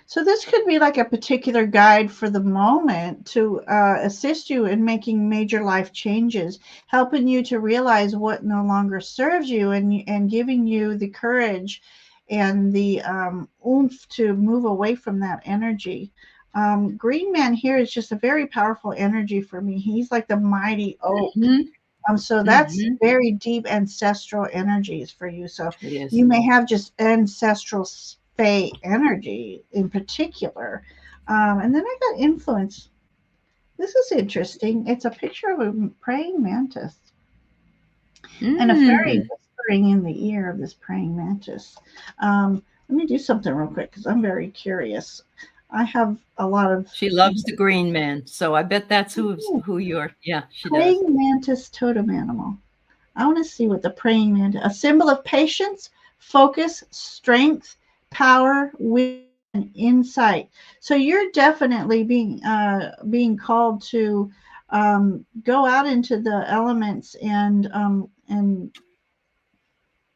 so this could be like a particular guide for the moment to assist you in making major life changes, helping you to realize what no longer serves you, and giving you the courage and the oomph to move away from that energy. Green Man here is just a very powerful energy for me. He's like the mighty oak. So that's very deep ancestral energies for you. So you may have just ancestral fae energy in particular. And then I got influence. This is interesting. It's a picture of a praying mantis and a fairy whispering in the ear of this praying mantis. Let me do something real quick because I'm very curious. I have a lot of. She loves the Green Man, so I bet that's who you're. Yeah, she does. Praying mantis totem animal. I want to see what the praying mantis, a symbol of patience, focus, strength, power, wisdom, and insight. So you're definitely being called to go out into the elements and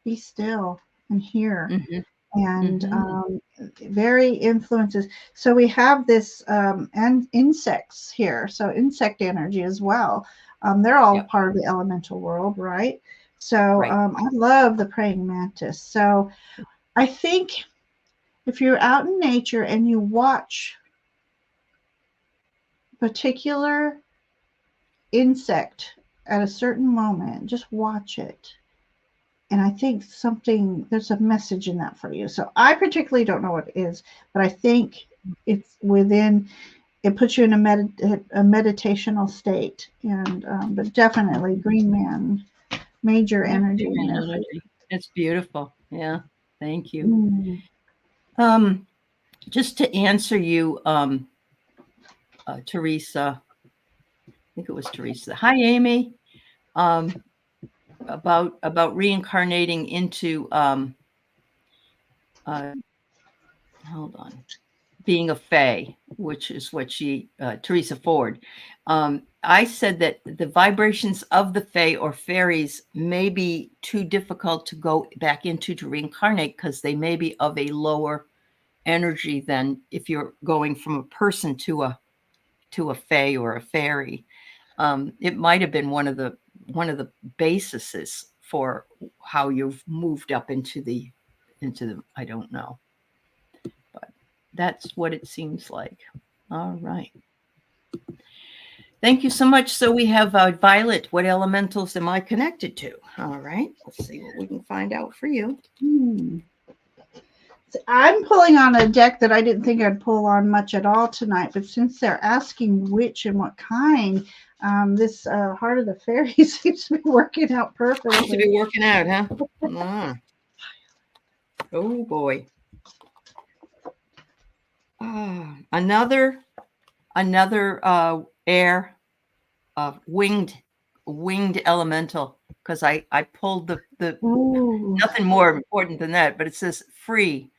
be still and hear. Mhm. And Mhm. very influences. So we have this and insects here. So insect energy as well. They're all Yep. part of the elemental world, right? So Right. I love the praying mantis. So I think if you're out in nature and you watch particular insect at a certain moment, just watch it. And I think there's a message in that for you. So I particularly don't know what it is, but I think it's within, it puts you in a meditational state. And, but definitely Green Man, major Yep. energy in Green there for energy. It's beautiful. Yeah. Thank you. you. Um, just to answer you, Teresa, I think it was Teresa. Hi, Amy. Um, about reincarnating into hold on, being a fae, which is what Teresa Ford. I said that the vibrations of the fae or fairies may be too difficult to go back into to reincarnate because they may be of a lower energy than if you're going from a person to a fae or a fairy. It might have been one of the bases for how you've moved up into the I don't know, but that's what it seems like. All right. Thank you so much. So we have Violet. What elementals am I connected to? All right. Let's see what we can find out for you. So I'm pulling on a deck that I didn't think I'd pull on much at all tonight, but since they're asking which and what kind, this Heart of the Fairy seems to be working out perfectly. Seems to be working out, huh? Ah. Oh boy. Another air winged elemental, because I pulled the Ooh. nothing more important than that, but it says free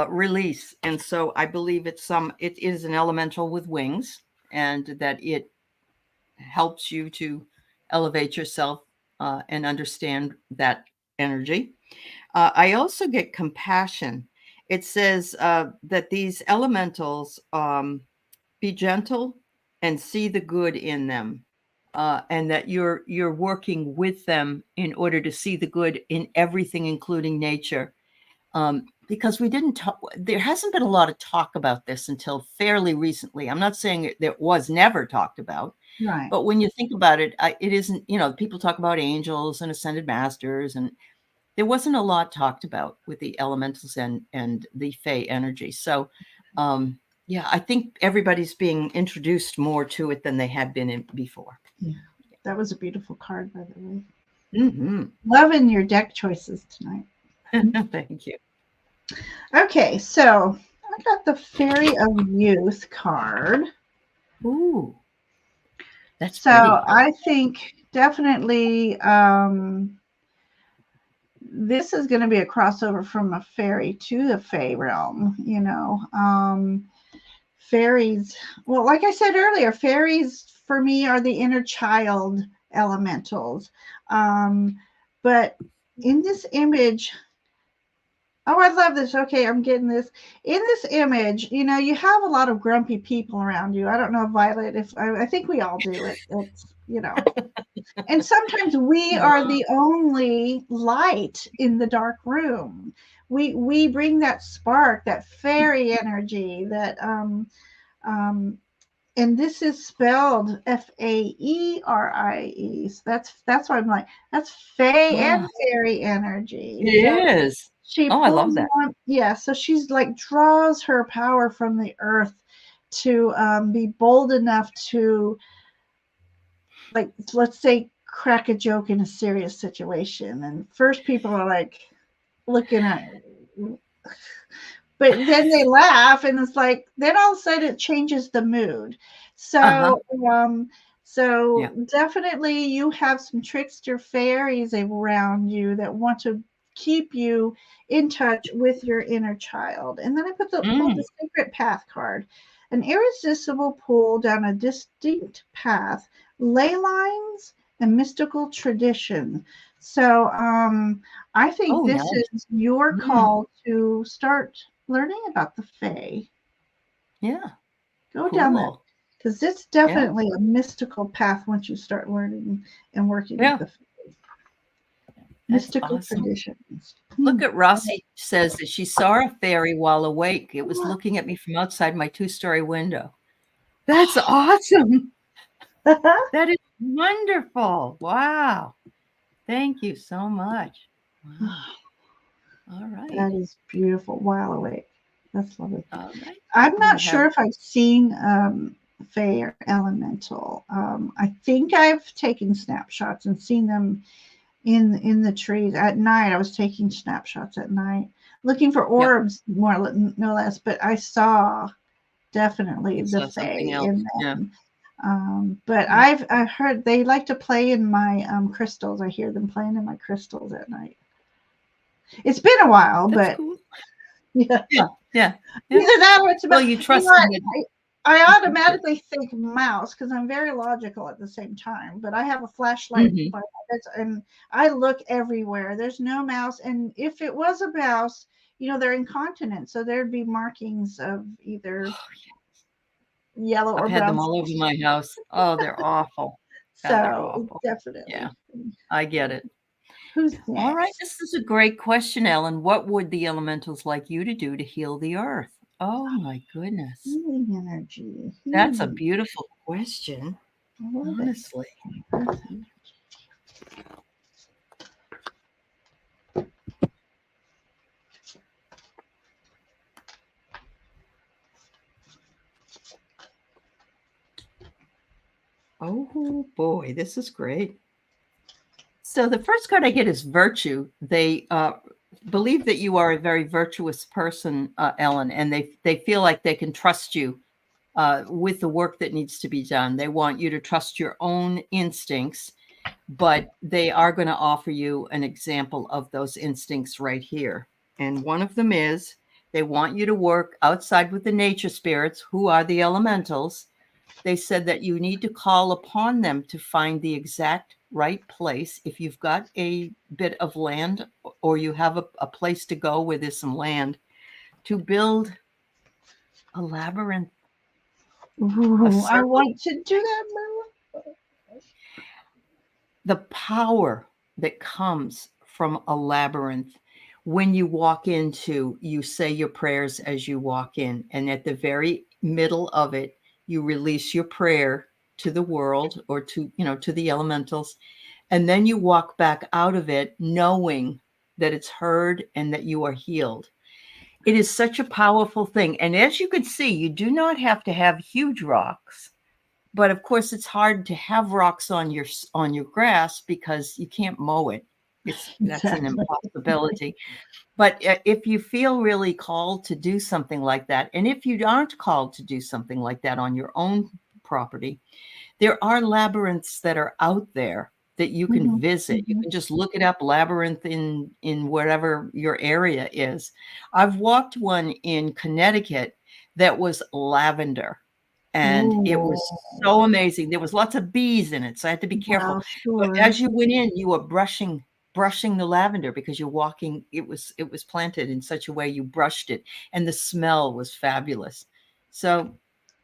release, and so I believe it is an elemental with wings, and that it helps you to elevate yourself and understand that energy. I also get compassion. It says that these elementals be gentle and see the good in them, and that you're working with them in order to see the good in everything, including nature. Because we didn't talk, there hasn't been a lot of talk about this until fairly recently. I'm not saying it was never talked about, Right. but when you think about it, it isn't, people talk about angels and ascended masters, and there wasn't a lot talked about with the elementals and the Fey energy. So, yeah, I think everybody's being introduced more to it than they had been in before. Yeah, that was a beautiful card, by the way. Mm-hmm. Loving your deck choices tonight. Thank you. Okay, so I got the Fairy of Youth card. Ooh, that's so pretty. I think definitely this is going to be a crossover from a fairy to the fae realm. Fairies, well, like I said earlier, fairies for me are the inner child elementals. But in this image, oh, I love this. Okay, I'm getting this. In this image, you have a lot of grumpy people around you. I don't know, Violet, if I think we all do it. And sometimes we are the only light in the dark room. We bring that spark, that fairy energy, that and this is spelled Faerie. So that's why I'm like, that's fae and Oh, fairy energy. it So is. she Oh, I love pulls that. on, yeah. So she's like draws her power from the earth to be bold enough to, like, let's say, crack a joke in a serious situation, and first people are like looking at, but then they laugh, and it's like, then all of a sudden it changes the mood. Uh-huh. So Yeah. definitely you have some trickster fairies around you that want to keep you in touch with your inner child. And then I pulled the Secret Path card, an irresistible pull down a distinct path, ley lines, and mystical tradition. So I think this is your call to start learning about the Fae. Yeah. Go down that, because it's definitely a mystical path once you start learning and working with the Fae. Mystical traditions. Look at Rossi says that she saw a fairy while awake. It was looking at me from outside my 2-story window. That's awesome. That is wonderful. Wow. Thank you so much. Wow. All right. That is beautiful. While awake. That's lovely. All right. I'm not sure if I've seen Fae or Elemental. I think I've taken snapshots and seen them in the trees at night. I was taking snapshots at night, looking for orbs, no less. But I saw definitely the Fae in them. But I've heard they like to play in my crystals. I hear them playing in my crystals at night. It's been a while, but cool. Yeah. Either that or it's about. Well, you trust I automatically think mouse because I'm very logical at the same time. But I have a flashlight, and I look everywhere. There's no mouse, and if it was a mouse, they're incontinent, so there'd be markings of either yellow or brown. I've had them all over my house. Oh, they're awful. They're awful. Definitely. Yeah, I get it. Who's next? All right, this is a great question, Ellen. What would the elementals like you to do to heal the earth? Oh my goodness. Healing energy. That's a beautiful question. Honestly. Oh boy, this is great. So the first card I get is virtue. They believe that you are a very virtuous person, Ellen, and they feel like they can trust you with the work that needs to be done. They want you to trust your own instincts, but they are going to offer you an example of those instincts right here. And one of them is they want you to work outside with the nature spirits, who are the elementals. They said that you need to call upon them to find the exact right place. If you've got a bit of land or you have a place to go where there's some land, to build a labyrinth. Ooh, I want to do that. The power that comes from a labyrinth. When you walk into, you say your prayers as you walk in, and at the very middle of it, you release your prayer to the world or to the elementals, and then you walk back out of it knowing that it's heard and that you are healed. It is such a powerful thing. And as you can see, you do not have to have huge rocks, but of course it's hard to have rocks on your grass because you can't mow it. That's an impossibility. But if you feel really called to do something like that, and if you aren't called to do something like that on your own property, there are labyrinths that are out there that you can visit. You can just look it up, labyrinth in whatever your area is. I've walked one in Connecticut that was lavender, and it was so amazing. There was lots of bees in it, so I had to be careful. But as you went in, you were brushing the lavender because you're walking. It was planted in such a way you brushed it, and the smell was fabulous. So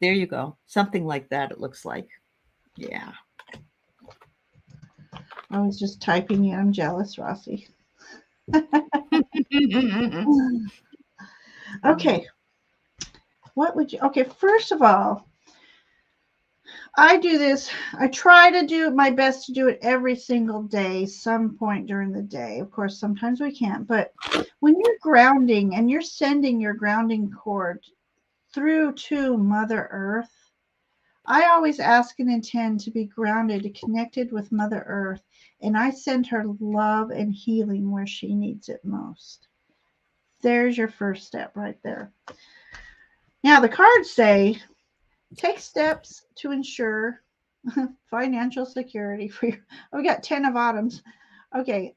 there you go. Something like that, it looks like. Yeah. I was just typing in. I'm jealous, Rossi. Okay. What would you? Okay, first of all, I do this. I try to do my best to do it every single day, some point during the day. Of course, sometimes we can't. But when you're grounding and you're sending your grounding cord through to Mother Earth, I always ask and intend to be grounded, connected with Mother Earth, and I send her love and healing where she needs it most. There's your first step right there. Now, the cards say, take steps to ensure financial security for your. We got 10 of autumns. Okay.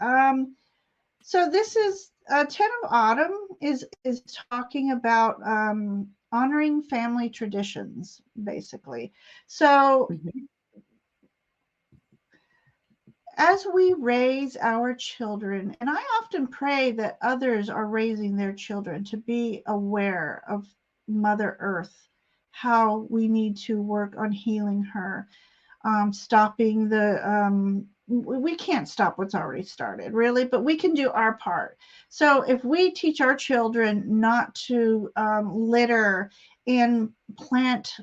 So this is 10 of Autumn is talking about honoring family traditions, basically. So Mhm. as we raise our children, and I often pray that others are raising their children to be aware of Mother Earth, how we need to work on healing her, stopping the we can't stop what's already started, really, but we can do our part. So if we teach our children not to litter and plant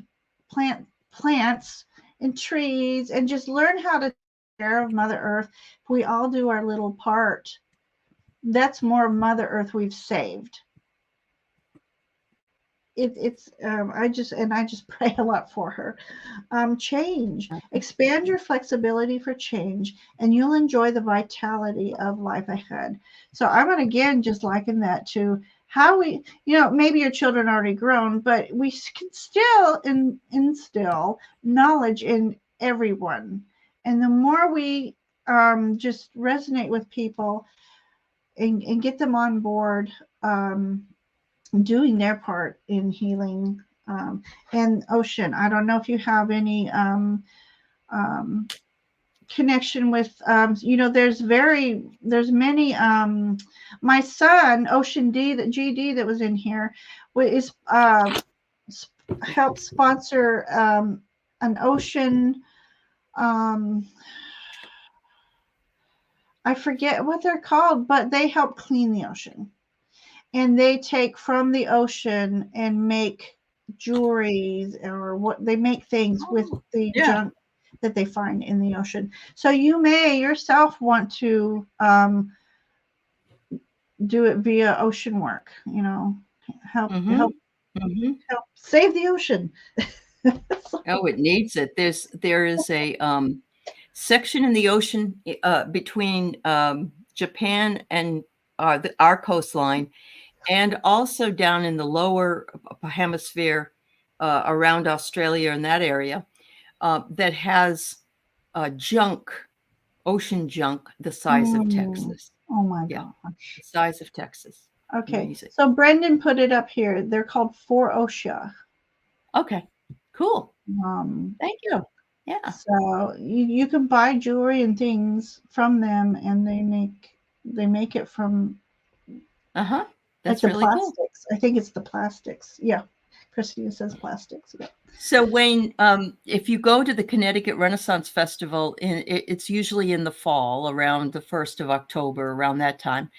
plants and trees and just learn how to take care of Mother Earth, if we all do our little part, that's more of Mother Earth we've saved. It's I just pray a lot for her. Change, expand your flexibility for change, and you'll enjoy the vitality of life ahead. So I'm going to again just liken that to how we, maybe your children are already grown, but we can still instill knowledge in everyone. And the more we just resonate with people and get them on board, doing their part in healing. And Ocean, I don't know if you have any um, connection with, there's many. My son, Ocean D, that GD that was in here, is helped sponsor an ocean. I forget what they're called, but they help clean the ocean. And they take from the ocean and make jewelry, or what they make things with the Yeah. junk that they find in the ocean. So you may yourself want to do it via ocean work, help Mm-hmm. help Mm-hmm. help save the ocean. Oh, it needs it. There is a section in the ocean between Japan and our coastline, and also down in the lower hemisphere around Australia and that area, that has junk, ocean junk, the size of Texas. Oh my Yeah, gosh. the size of Texas. Okay, Amazing. so Brendan put it up here. They're called For Osha. Okay, cool. Um, Thank you. Yeah. So you can buy jewelry and things from them, and they make it from Uh-huh. like That's the really cool. plastics. I think it's the plastics. Yeah, Christina says plastics. Yeah. So Wayne, if you go to the Connecticut Renaissance Festival, it's usually in the fall, around the 1st of October, around that time.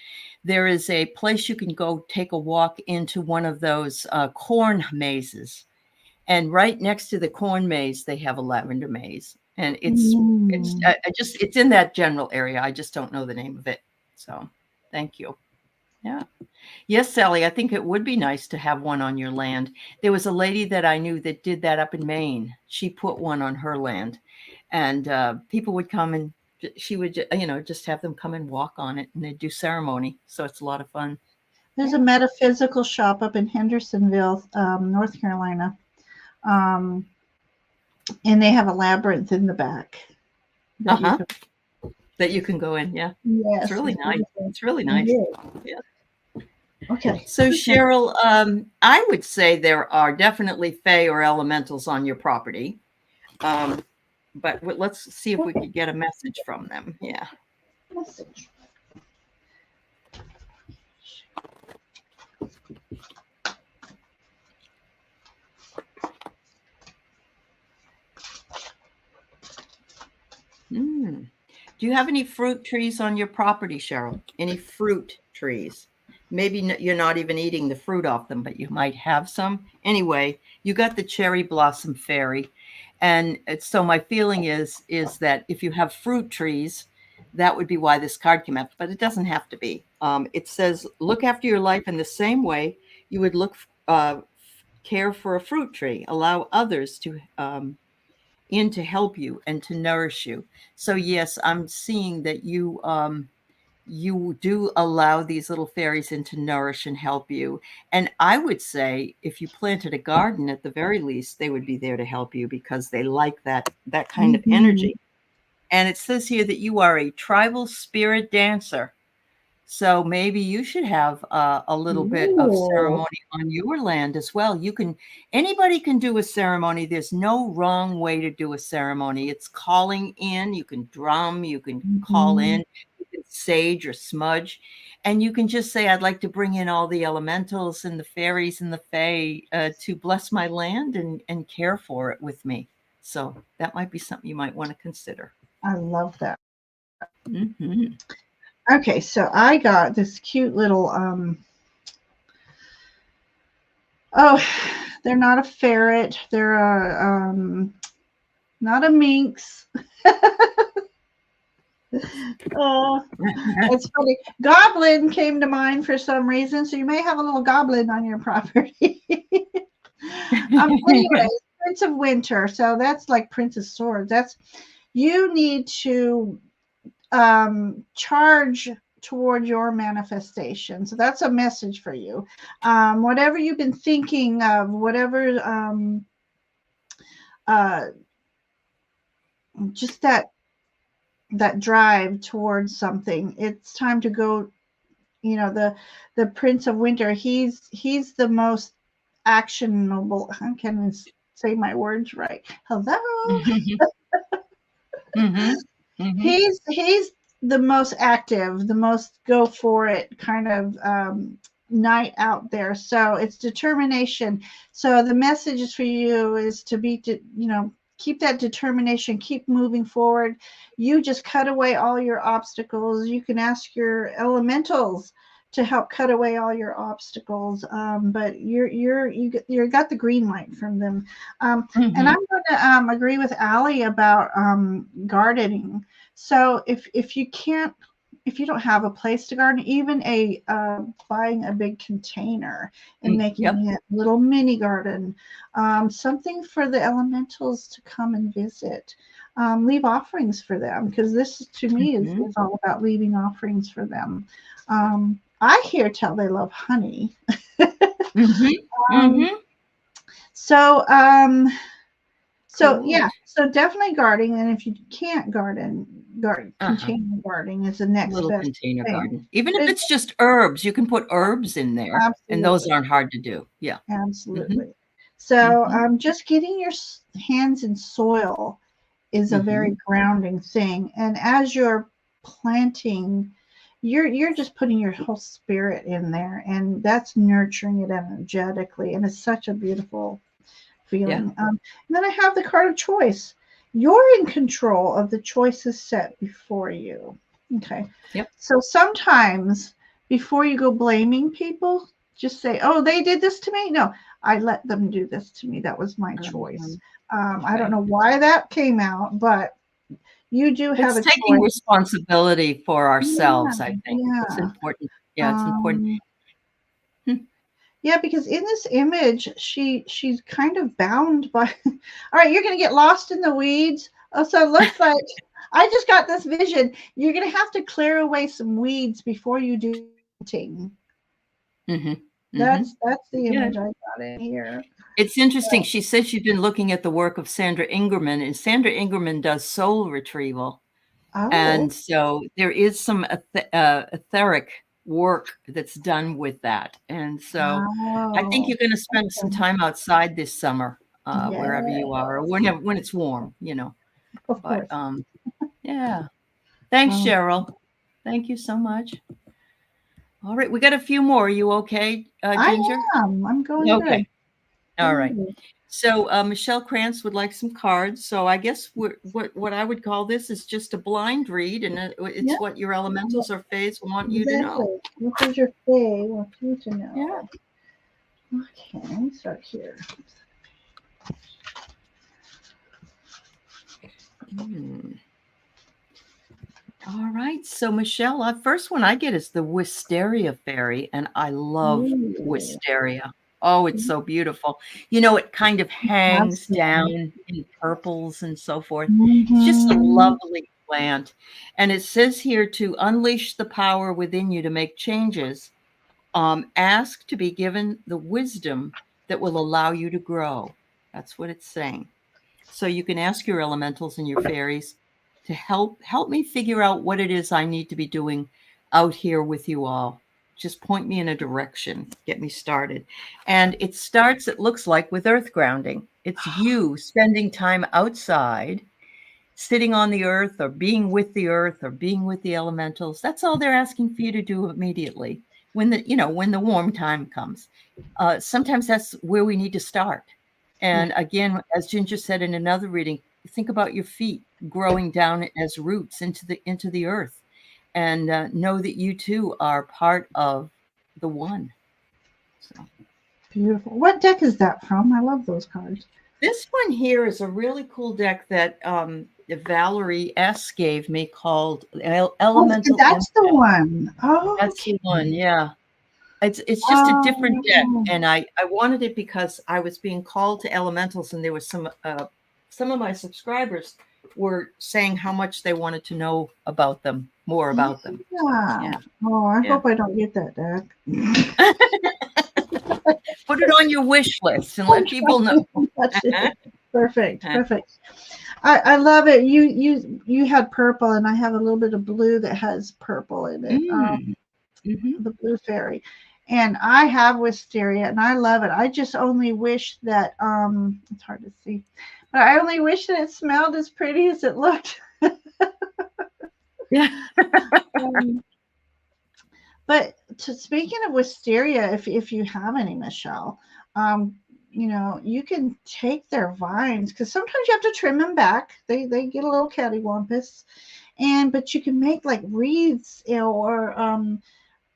There is a place you can go take a walk into one of those corn mazes. And right next to the corn maze, they have a lavender maze. And it's it's in that general area. I just don't know the name of it. So thank you. Yeah. Yes, Sally, I think it would be nice to have one on your land. There was a lady that I knew that did that up in Maine. She put one on her land, and people would come, and she would, just have them come and walk on it, and they'd do ceremony. So it's a lot of fun. There's a metaphysical shop up in Hendersonville, North Carolina, and they have a labyrinth in the back that you can go in. Yeah. Yes, it's really nice. It's really nice. Yeah. Okay. So Cheryl, I would say there are definitely fae or elementals on your property. But let's see if we could get a message from them. Yeah. Message. Do you have any fruit trees on your property, Cheryl? Any fruit trees? Maybe you're not even eating the fruit off them, but you might have some. Anyway, you got the cherry blossom fairy. And so my feeling is that if you have fruit trees, that would be why this card came up, but it doesn't have to be. It says, look after your life in the same way you would care for a fruit tree. Allow others to to help you and to nourish you. So yes, I'm seeing that you do allow these little fairies in to nourish and help you. And I would say if you planted a garden, at the very least, they would be there to help you because they like that kind of energy. And it says here that you are a tribal spirit dancer. So maybe you should have a little bit of Ooh. ceremony on your land as well. Anybody can do a ceremony. There's no wrong way to do a ceremony. It's calling in. You can drum, you can call Mhm. in, you can sage or smudge, and you can just say, I'd like to bring in all the elementals and the fairies and the fae to bless my land and care for it with me. So that might be something you might want to consider. I love that. Mm-hmm. Okay, so I got this cute little oh, they're not a ferret. They're not a minx. Oh, it's funny. Goblin came to mind for some reason, so you may have a little goblin on your property. Anyway, Prince of Winter. So that's like Prince of Swords. That's you need to charge toward your manifestation. So that's a message for you. Whatever you've been thinking of, whatever just that drive towards something, it's time to go. You know, the Prince of Winter, he's the most actionable. I can't even say my words right. Hello. Mm-hmm. Mm-hmm. He's the most active, the most go for it kind of knight out there. So it's determination. So the message for you is to be, keep that determination, keep moving forward. You just cut away all your obstacles. You can ask your elementals to help cut away all your obstacles. But you got the green light from them. Mm-hmm. And I'm going to agree with Aley about gardening. So if you don't have a place to garden, even buying a big container and making it a little mini garden, something for the elementals to come and visit. Leave offerings for them, because this to me is all about leaving offerings for them. I hear tell they love honey. Mm-hmm. So Cool. yeah, so definitely gardening, and if you can't garden, container gardening is the next little best container thing. garden. Even if it's just herbs, you can put herbs in there, and those aren't hard to do. Yeah. Absolutely. So just getting your hands in soil is a very grounding thing, and as you're planting, you're just putting your whole spirit in there, and that's nurturing it energetically, and it's such a beautiful feeling. And then I have the card of choice. You're in control of the choices set before you. Okay. Yep. So sometimes before you go blaming people, just say, oh, they did this to me. No, I let them do this to me. That was my choice. I don't know why that came out, but you do have It's a taking choice. responsibility for ourselves, I think. Yeah. It's important. Yeah, it's important. Yeah, because in this image, she's kind of bound by. All right, you're going to get lost in the weeds. Oh, so it looks like I just got this vision. You're going to have to clear away some weeds before you do anything. That's the image I got in here. It's interesting. She said she's been looking at the work of Sandra Ingerman, and Sandra Ingerman does soul retrieval. Oh. And so there is some etheric work that's done with that. And so I think you're going to spend some time outside this summer, wherever you are, or when it's warm, Of course. Yeah. Thanks, Cheryl. Thank you so much. All right. We got a few more. Are you okay, Ginger? I am. I'm going okay. Good. All right. So Michelle Krantz would like some cards. So I guess what I would call this is just a blind read, and it's what your elementals or fays want you to know. What does your fae want you to know? Yeah. Okay, let me start here. All right. So Michelle, the first one I get is the Wisteria fairy, and I love wisteria. Oh, it's so beautiful. It kind of hangs down in purples and so forth. It's just a lovely plant. And it says here to unleash the power within you to make changes. Ask to be given the wisdom that will allow you to grow. That's what it's saying. So you can ask your elementals and your fairies to help me figure out what it is I need to be doing out here with you all. Just point me in a direction, get me started. And it starts, it looks like, with earth grounding. It's you spending time outside, sitting on the earth or being with the earth or being with the elementals. That's all they're asking for you to do immediately when the warm time comes. Sometimes that's where we need to start. And again, as Ginger said in another reading, think about your feet growing down as roots into the earth, and know that you too are part of the one. So. Beautiful. What deck is that from? I love those cards. This one here is a really cool deck that Valerie S. gave me called Elemental. That's the one. Oh, that's okay. the one. Yeah. It's just a different deck, and I wanted it because I was being called to elementals, and there was some of my subscribers were saying how much they wanted to know about them, more about them. Yeah. Oh, I hope I don't get that deck. Put it on your wish list and let people know. Perfect. Perfect. I love it. You had purple, and I have a little bit of blue that has purple in it. The blue fairy. And I have wisteria, and I love it. I just only wish that it's hard to see, but I only wish that it smelled as pretty as it looked. Yeah. But speaking of wisteria, if you have any, Michelle, you can take their vines, because sometimes you have to trim them back. They get a little cattywampus, but you can make like wreaths, or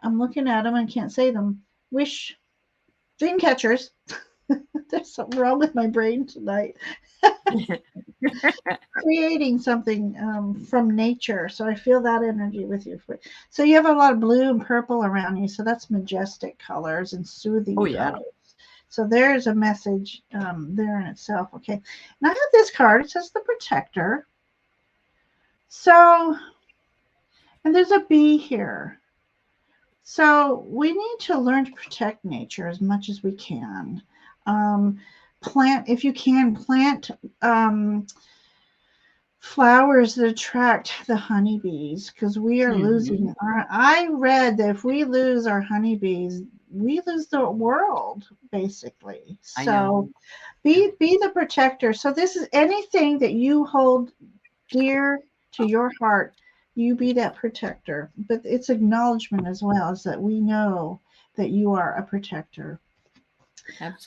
I'm looking at them and can't say them. Wish dream catchers. There's something wrong with my brain tonight. Creating something from nature. So I feel that energy with you. So you have a lot of blue and purple around you. So that's majestic colors and soothing colors. So there's a message there in itself. Okay. And I have this card. It says the Protector. So, and there's a bee here. So we need to learn to protect nature as much as we can. Plant, if you can, plant flowers that attract the honeybees, because we are losing I read that if we lose our honeybees, we lose the world, basically. So be the protector. So this is anything that you hold dear to your heart. You be that protector, but it's acknowledgement as well, as that we know that you are a protector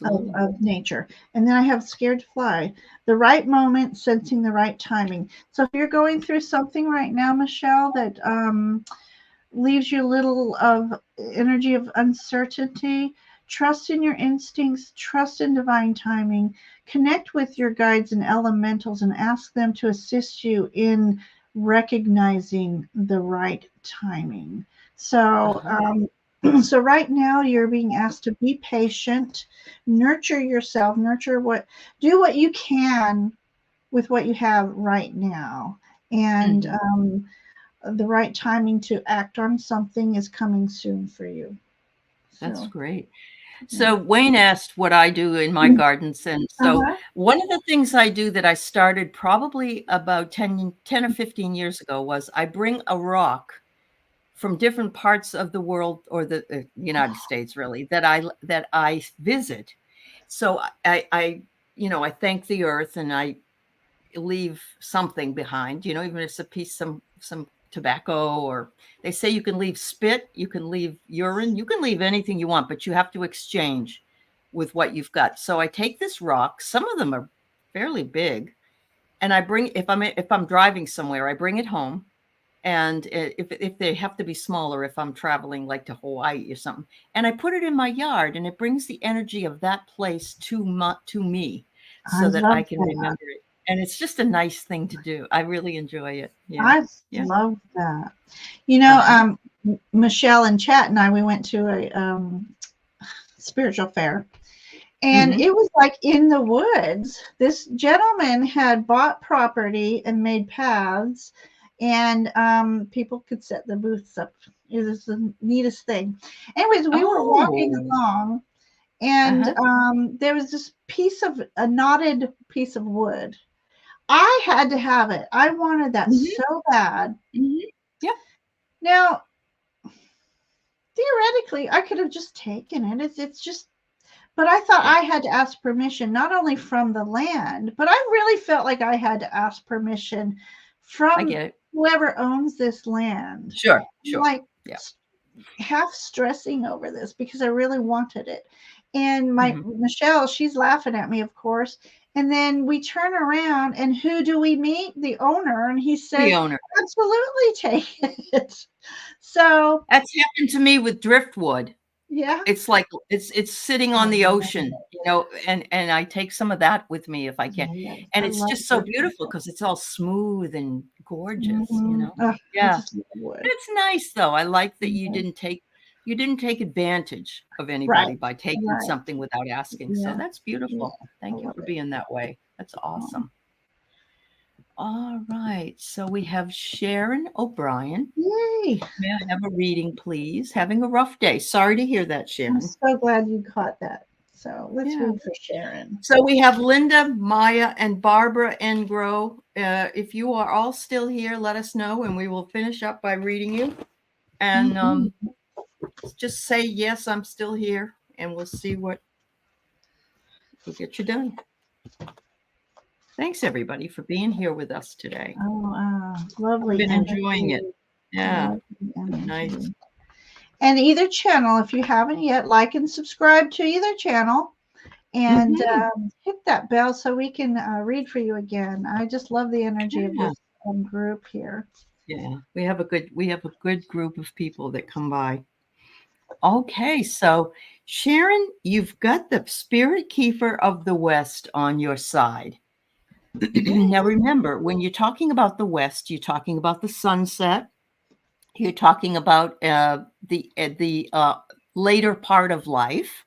of nature. And then I have Scared to Fly. The right moment, sensing the right timing. So if you're going through something right now, Michelle, that leaves you a little of energy of uncertainty, trust in your instincts, trust in divine timing, connect with your guides and elementals and ask them to assist you in recognizing the right timing. So so right now you're being asked to be patient, nurture yourself, do what you can with what you have right now. And the right timing to act on something is coming soon for you. That's great. So Wayne asked what I do in my gardens. And so one of the things I do that I started probably about 10 or 15 years ago was I bring a rock from different parts of the world, or the United States, really, that I visit. So I thank the earth, and I leave something behind, even if it's a piece, some tobacco, or they say you can leave spit, you can leave urine, you can leave anything you want, but you have to exchange with what you've got. So I take this rock, some of them are fairly big, and I bring, if I'm driving somewhere, I bring it home. And if they have to be smaller, if I'm traveling like to Hawaii or something, and I put it in my yard, and it brings the energy of that place to me, so that I can remember it. And it's just a nice thing to do. I really enjoy it. I love that. Michelle in chat and I, we went to a spiritual fair, and it was like in the woods. This gentleman had bought property and made paths, and people could set the booths up. It was the neatest thing. Anyways, we were walking along, and there was this a knotted piece of wood. I had to have it. I wanted that so bad. Yeah. Now, theoretically, I could have just taken it. It's just, but I thought I had to ask permission, not only from the land, but I really felt like I had to ask permission I from get it. whoever owns this land. Sure. Sure. Like Yeah. half stressing over this because I really wanted it. And my Mm-hmm. Michelle, she's laughing at me, of course. And then we turn around, and who do we meet? The owner, and he The says, owner. "Absolutely, take it." So That's happened to me with driftwood. yeah, It's like it's sitting on the ocean, and I take some of that with me if I can. yes, And I it's love just so driftwood. beautiful because it's all smooth and gorgeous, Oh, I Yeah. just love wood. It's nice though. I like that Mhm. you didn't take advantage of Right, anybody by taking right. something without asking. So Yeah, that's yeah. beautiful. I Thank you love for it. being that way. That's Oh, awesome. All right. So we have Sharon O'Brien. yay! May I have a reading, please? Having a rough day. Sorry to hear that, I'm Sharon. so glad you caught that. So let's Yeah. read for Sharon. So we have Linda, Maya, and Barbara Engro. If you are all still here, let us know, and we will finish up by reading you. And Mhm. just say, yes, I'm still here, and we'll see what we'll get you done. Thanks, everybody, for being here with us today. Oh, I've lovely been energy. enjoying it. Yeah, Lovely energy. nice. And either channel, if you haven't yet, like and subscribe to either channel, and Mm-hmm. hit that bell so we can read for you again. I just love the energy of Yeah, this group here. yeah. We have a good group of people that come by. Okay, so Sharon, you've got the spirit keeper of the West on your side. Now, remember, when you're talking about the West, you're talking about the sunset. You're talking about the later part of life,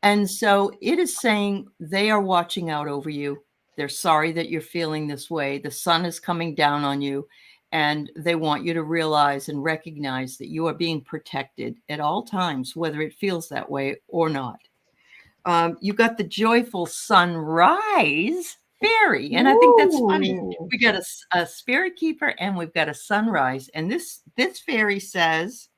and so it is saying they are watching out over you. They're sorry that you're feeling this way. The sun is coming down on you, and they want you to realize and recognize that you are being protected at all times, whether it feels that way or not. You got the joyful sunrise fairy, and I think that's funny. Ooh. We got a spirit keeper, and we've got a sunrise, and this fairy says,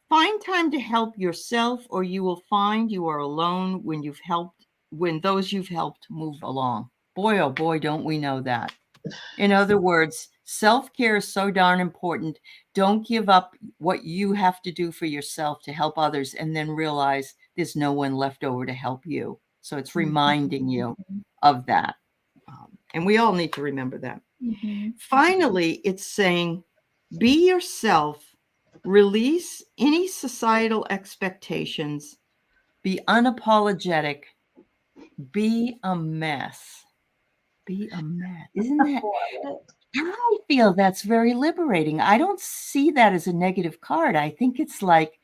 find time to help yourself, or you will find you are alone when those you've helped move along. Boy, oh boy, don't we know that. In other words, self-care is so darn important. Don't give up what you have to do for yourself to help others and then realize there's no one left over to help you. So it's reminding you of that. And we all need to remember that. Mhm. Finally, it's saying, be yourself, release any societal expectations, be unapologetic, be a mess. Be a mess. Isn't that? I feel that's very liberating. I don't see that as a negative card. I think it's like,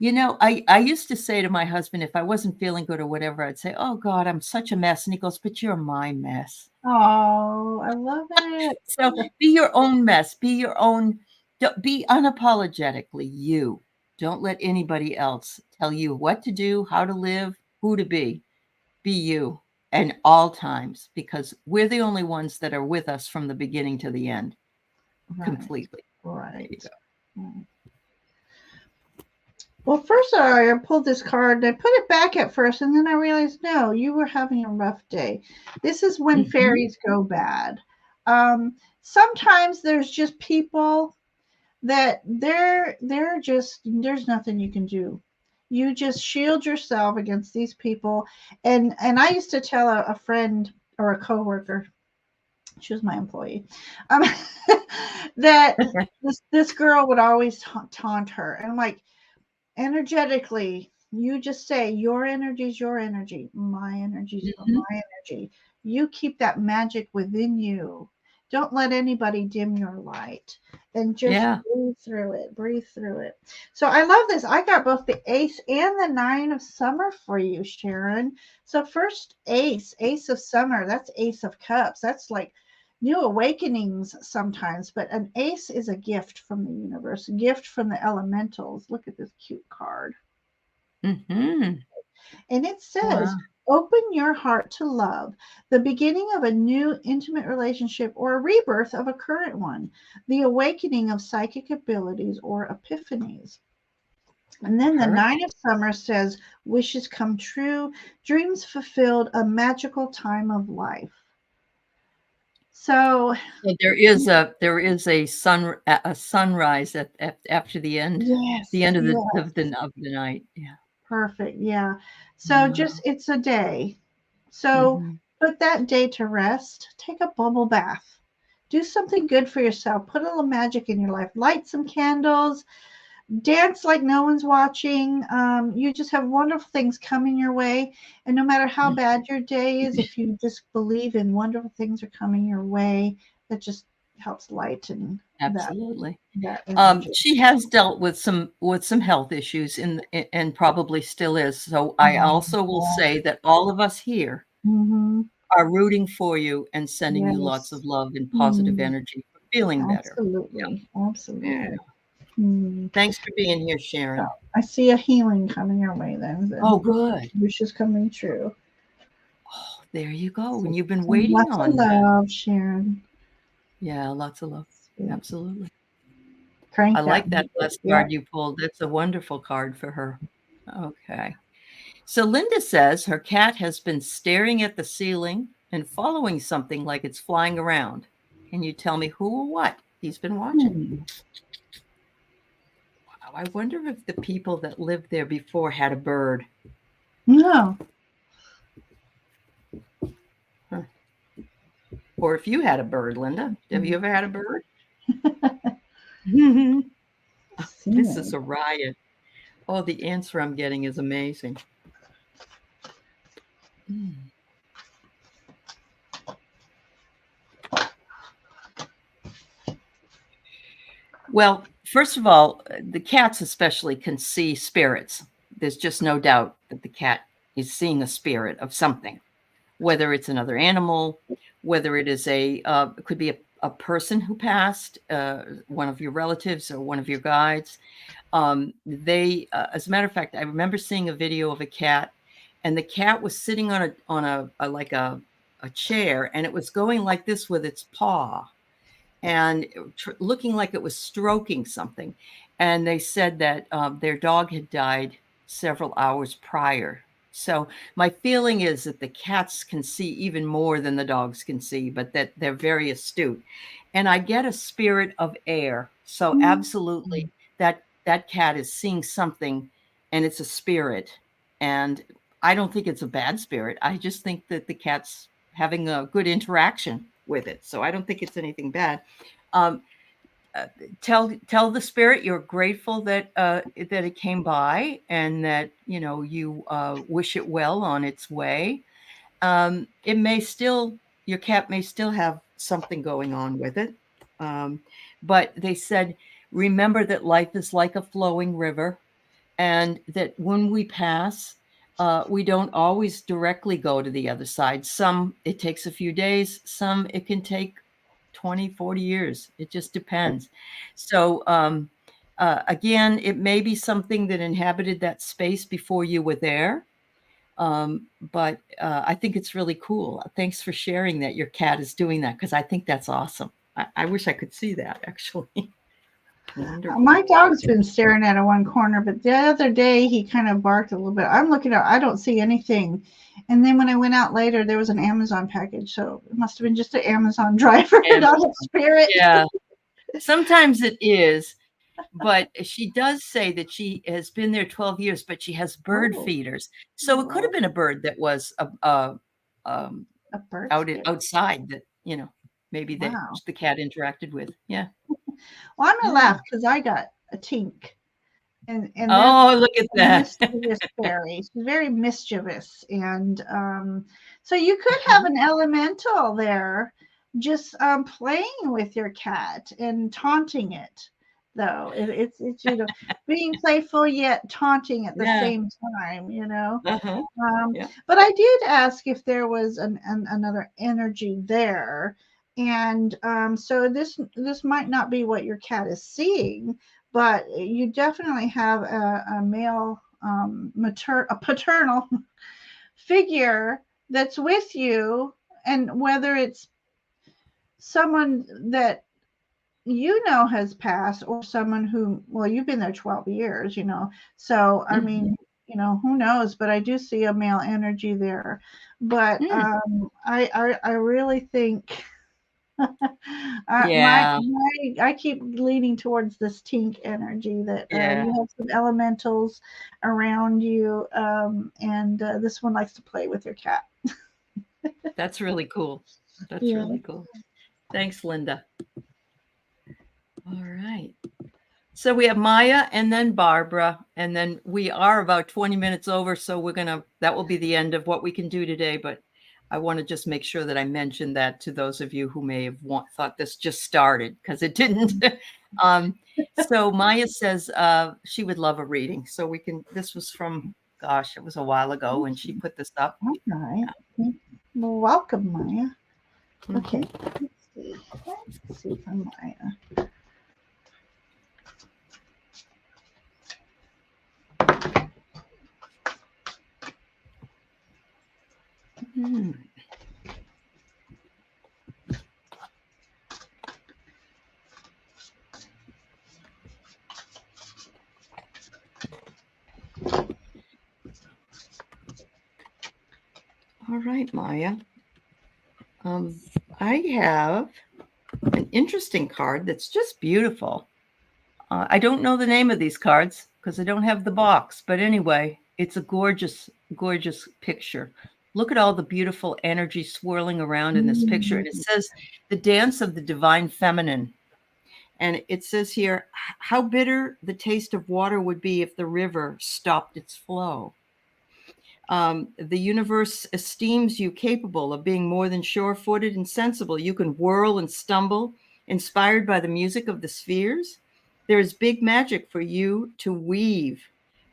I used to say to my husband, if I wasn't feeling good or whatever, I'd say, oh God, I'm such a mess. And he goes, but you're my mess. Oh, I love it. So be your own mess. Be unapologetically you. Don't let anybody else tell you what to do, how to live, who to be. Be you at all times, because we're the only ones that are with us from the beginning to the end. Right, Completely. right. There you go. Right. Well, first I pulled this card and I put it back at first, and then I realized, no, you were having a rough day. This is when fairies go bad. Sometimes there's just people that they're just, there's nothing you can do. You just shield yourself against these people. And I used to tell a friend or a coworker, she was my employee, um, that this girl would always taunt her, and I'm like, energetically, you just say your energy is your energy, my energy is my energy. You keep that magic within you. Don't let anybody dim your light, and just Yeah. breathe through it. So I love this. I got both the ace and the 9 of summer for you, Sharon. So first, ace of summer, that's ace of cups. That's like new awakenings sometimes, but an ace is a gift from the universe, a gift from the elementals. Look at this cute card. Mm-hmm. And it says, Wow. open your heart to love, the beginning of a new intimate relationship or a rebirth of a current one, the awakening of psychic abilities or epiphanies. And then the Nine Perfect. of Summer says, wishes come true, dreams fulfilled, a magical time of life. So, So there is a sunrise after the yes, end of yes, the night. Yeah. perfect. Yeah. So just, Wow. it's a day. So Mhm. put that day to rest. Take a bubble bath. Do something good for yourself. Put a little magic in your life. Light some candles. Dance like no one's watching. You just have wonderful things coming your way. And no matter how bad your day is, if you just believe in wonderful things are coming your way, that just helps lighten Absolutely. that energy. She has dealt with some health issues and probably still is. So I also will say that all of us here Mm-hmm. are rooting for you and sending you lots Yes. of love and positive Mm, energy for feeling better. absolutely. Yeah. Absolutely. Mm. Thanks for being here, So Sharon. I see a healing coming your way Oh, then. good. Wishes coming true. Oh, there you go. So, And you've been so waiting lots of on that. love, Sharon. Yeah, lots of love. Sweet. Absolutely. I Crank that like that music. last Yep. card you pulled. That's a wonderful card for her. Okay. So Linda says her cat has been staring at the ceiling and following something like it's flying around. Can you tell me who or what he's been watching? Hmm. Wow, I wonder if the people that lived there before had a bird. No. Huh. Or if you had a bird, Linda. Have you ever had a bird? This is Ceiling. a riot. Oh, the answer I'm getting is amazing. Mm. Well, first of all, the cats especially can see spirits. There's just no doubt that the cat is seeing a spirit of something, whether it's another animal, whether it is it could be a person who passed, one of your relatives or one of your guides. As a matter of fact, I remember seeing a video of a cat, and the cat was sitting on a chair, and it was going like this with its paw, and looking like it was stroking something. And they said that their dog had died several hours prior. So my feeling is that the cats can see even more than the dogs can see, but that they're very astute. And I get a spirit of air. So absolutely, that cat is seeing something, and it's a spirit. And I don't think it's a bad spirit. I just think that the cat's having a good interaction with it. So I don't think it's anything bad. Um, tell the spirit you're grateful that it came by, and that you wish it well on its way. It may still Your cat may still have something going on with it, but they said, remember that life is like a flowing river, and that when we pass, we don't always directly go to the other side. Some it takes a few days, some it can take 20, 40 years. It just depends. So again, it may be something that inhabited that space before you were there. But I think it's really cool. Thanks for sharing that your cat is doing that, because I think that's awesome. I wish I could see that, actually. My Wonderful. dog's been staring at one corner, but the other day he kind of barked a little bit. I'm looking out, I don't see anything. And then when I went out later, there was an Amazon package. So it must have been just an Amazon driver, And not a spirit. yeah, sometimes it is. But she does say that she has been there 12 years, but she has bird Oh, feeders. So it could have wow. been a bird that was um, A bird spirit. outside that, maybe Wow. the cat interacted with. Yeah. Well, I'm gonna Yeah. laugh because I got a tink, and that's Oh, look at a that. mischievous fairy. She's very mischievous, and so you could have Uh-huh. an elemental there, just playing with your cat and taunting it. Though it's being playful yet taunting at the Yeah. same time. Uh-huh. Yeah. But I did ask if there was another energy there, and so this might not be what your cat is seeing, but you definitely have a male a paternal figure that's with you, and whether it's someone that you know has passed, or someone who, well, you've been there 12 years, so I mean, who knows, but I do see a male energy there. But I really think Yeah. I keep leaning towards this tink energy, that Yeah. you have some elementals around you, and this one likes to play with your cat. That's really cool. That's Yeah. really cool. Thanks, Linda. All right. So we have Maya and then Barbara, and then we are about 20 minutes over. So that will be the end of what we can do today. But I want to just make sure that I mention that to those of you who may have thought this just started, because it didn't. So Maya says she would love a reading. So this was from, gosh, it was a while ago when she put this up. All right. Well, welcome, Maya. Okay. Let's see from Maya. All right, Maya. I have an interesting card that's just beautiful. I don't know the name of these cards because I don't have the box. But anyway, it's a gorgeous, gorgeous picture. Look at all the beautiful energy swirling around in this picture. And it says the dance of the divine feminine. And it says here, how bitter the taste of water would be if the river stopped its flow. The universe esteems you capable of being more than sure-footed and sensible. You can whirl and stumble, inspired by the music of the spheres. There is big magic for you to weave.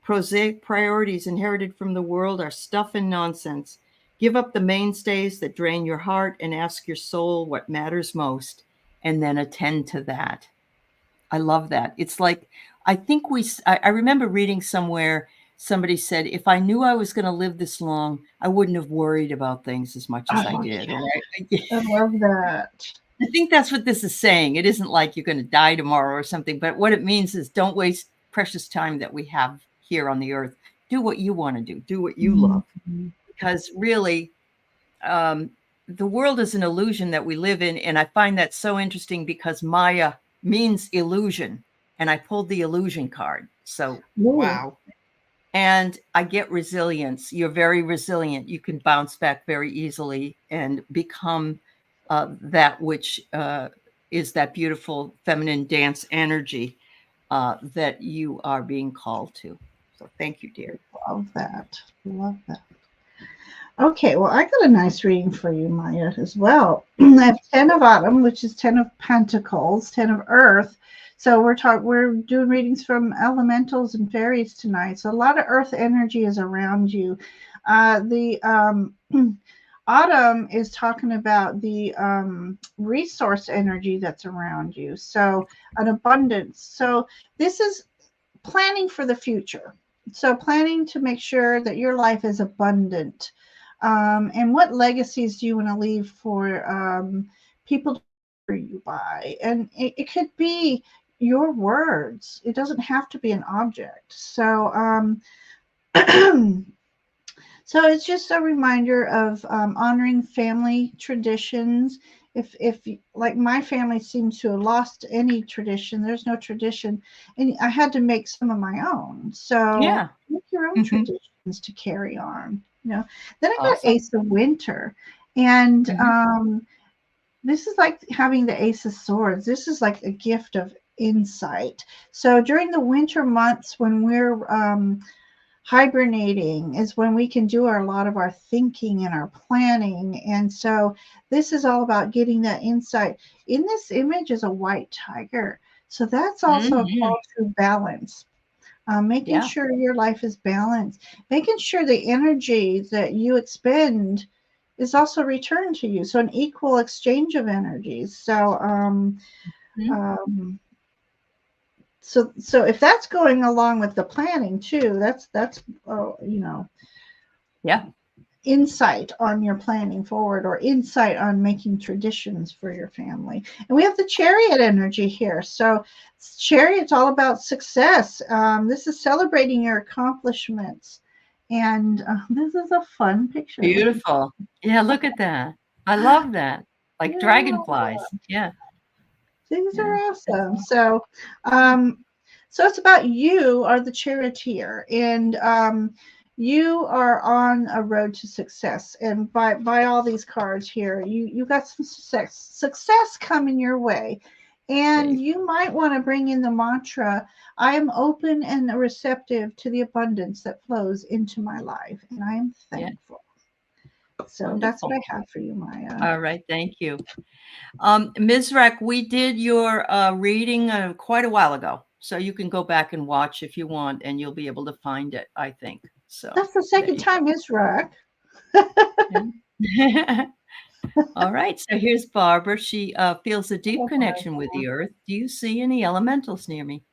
Prosaic priorities inherited from the world are stuff and nonsense. Give up the mainstays that drain your heart and ask your soul what matters most, and then attend to that. I love that. It's like, I think I remember reading somewhere, somebody said, if I knew I was going to live this long, I wouldn't have worried about things as much as I did. Yeah. And I love that. I think that's what this is saying. It isn't like you're going to die tomorrow or something, but what it means is don't waste precious time that we have here on the earth. Do what you want to do. Do what you love. Because really, the world is an illusion that we live in. And I find that so interesting because Maya means illusion. And I pulled the illusion card. So, wow. And I get resilience. You're very resilient. You can bounce back very easily and become that which is that beautiful feminine dance energy that you are being called to. So thank you, dear. Love that. Love that. Okay, well, I got a nice reading for you, Maya, as well. I have 10 of Autumn, which is 10 of Pentacles, 10 of Earth. So we're doing readings from elementals and fairies tonight. So a lot of Earth energy is around you. The Autumn is talking about the resource energy that's around you. So an abundance. So this is planning for the future. So planning to make sure that your life is abundant. And what legacies do you want to leave for people to remember you by? And it could be your words. It doesn't have to be an object. So so it's just a reminder of honoring family traditions. If like my family seems to have lost any tradition, there's no tradition, and I had to make some of my own. So make your own traditions to carry on. Then I got Ace of Winter, and this is like having the Ace of Swords. This is like a gift of insight. So during the winter months when we're hibernating is when we can do a lot of our thinking and our planning. And so this is all about getting that insight. In this image is a white tiger. So that's also a call to balance. Making sure your life is balanced, making sure the energy that you expend is also returned to you. So an equal exchange of energies. So so if that's going along with the planning too, that's Yeah. insight on your planning forward, or insight on making traditions for your family. And we have the chariot energy here. So chariot's all about success. This is celebrating your accomplishments. And this is a fun picture. Beautiful. Yeah, look at that. I love that. Like Yeah. dragonflies. Yeah. Things are awesome. So, so it's about you are the charioteer, and you are on a road to success. And by all these cards here, you got some success coming your way. And you might want to bring in the mantra, I am open and receptive to the abundance that flows into my life, and I am thankful. So Wonderful. that's what I have for you, Maya. All right. Thank you. Ms. Rec, we did your reading quite a while ago. So you can go back and watch if you want, and you'll be able to find it, I think. So that's the second time, Ms. Rec. All right. So here's Barbara. She feels a deep connection with the earth. Do you see any elementals near me?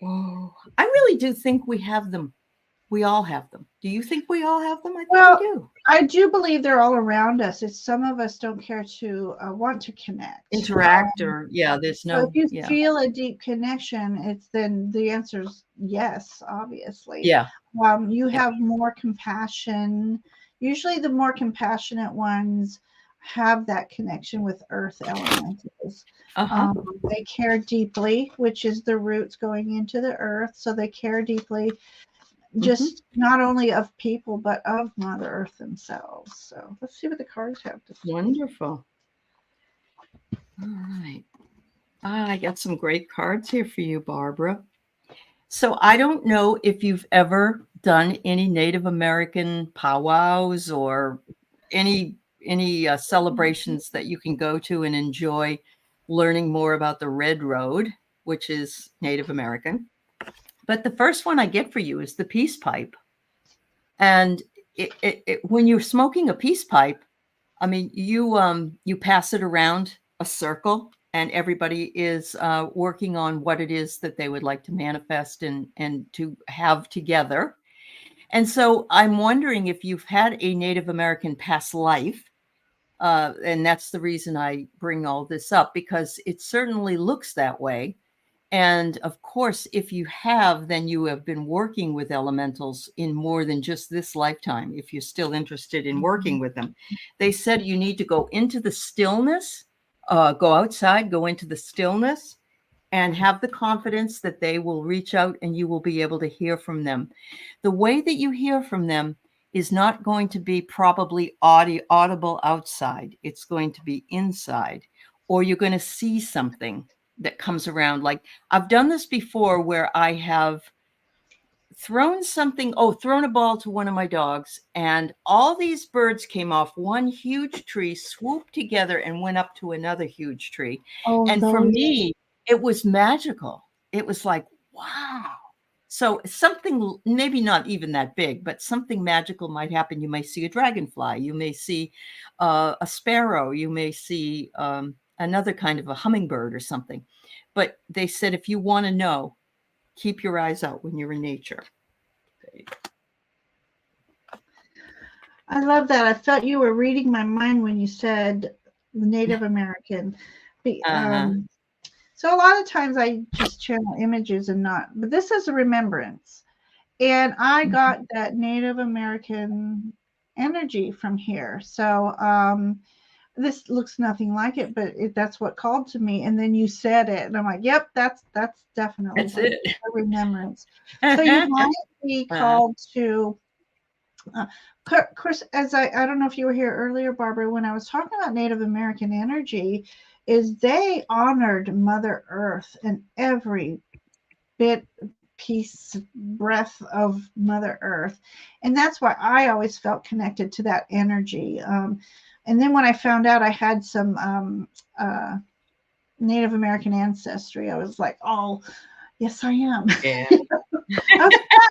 Oh, I really do think we have them. We all have them. Do you think we all have them? I think we do. I do believe they're all around us. It's some of us don't care to want to connect, interact, or there's no. So if you feel a deep connection, then the answer is yes, obviously. Yeah. You have more compassion. Usually, the more compassionate ones have that connection with earth elementals. They care deeply, which is the roots going into the earth. So they care deeply, just not only of people, but of Mother Earth themselves. So let's see what the cards have to say. Wonderful. All right. I got some great cards here for you, Barbara. So I don't know if you've ever done any Native American powwows or any celebrations that you can go to and enjoy learning more about the Red Road, which is Native American. But the first one I get for you is the peace pipe. And when you're smoking a peace pipe, I mean, you pass it around a circle, and everybody is working on what it is that they would like to manifest and to have together. And so I'm wondering if you've had a Native American past life. And that's the reason I bring all this up, because it certainly looks that way. And of course, if you have, then you have been working with elementals in more than just this lifetime, if you're still interested in working with them. They said you need to go into the stillness, go outside, go into the stillness, and have the confidence that they will reach out and you will be able to hear from them. The way that you hear from them is not going to be probably audible outside. It's going to be inside, or you're going to see something that comes around. Like I've done this before where I have thrown a ball to one of my dogs, and all these birds came off one huge tree, swooped together, and went up to another huge tree. And for me, it was magical. It was like, wow. So something, maybe not even that big, but something magical might happen. You may see a dragonfly. You may see a sparrow. You may see another kind of a hummingbird or something. But they said, if you want to know, keep your eyes out when you're in nature. I love that. I felt you were reading my mind when you said Native American. So a lot of times I just channel images and not, but this is a remembrance. And I got that Native American energy from here. So this looks nothing like it, but that's what called to me. And then you said it, and I'm like, yep, that's definitely a remembrance. So you might be called to, Chris, as I don't know if you were here earlier, Barbara, when I was talking about Native American energy, is they honored Mother Earth and every bit, piece, breath of Mother Earth. And that's why I always felt connected to that energy. And then when I found out I had some Native American ancestry, I was like, oh, yes, I am. Yeah.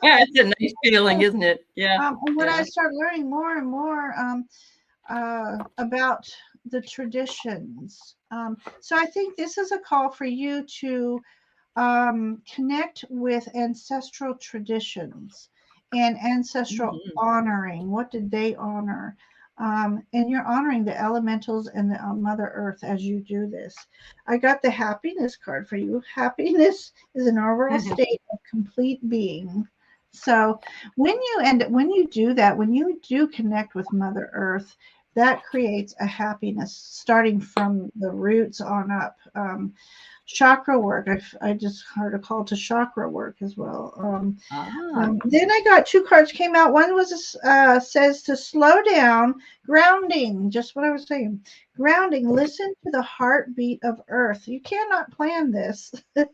It's a nice feeling, isn't it? Yeah. And when I started learning more and more about the traditions, so I think this is a call for you to connect with ancestral traditions and ancestral honoring. What did they honor? And you're honoring the elementals and the Mother Earth as you do this. I got the happiness card for you. Happiness is an overall state of complete being. So when you do that, when you do connect with Mother Earth, that creates a happiness starting from the roots on up. Chakra work. I just heard a call to chakra work as well. Then I got 2 cards came out. One was says to slow down, grounding. Just what I was saying. Grounding. Listen to the heartbeat of Earth. You cannot plan this. The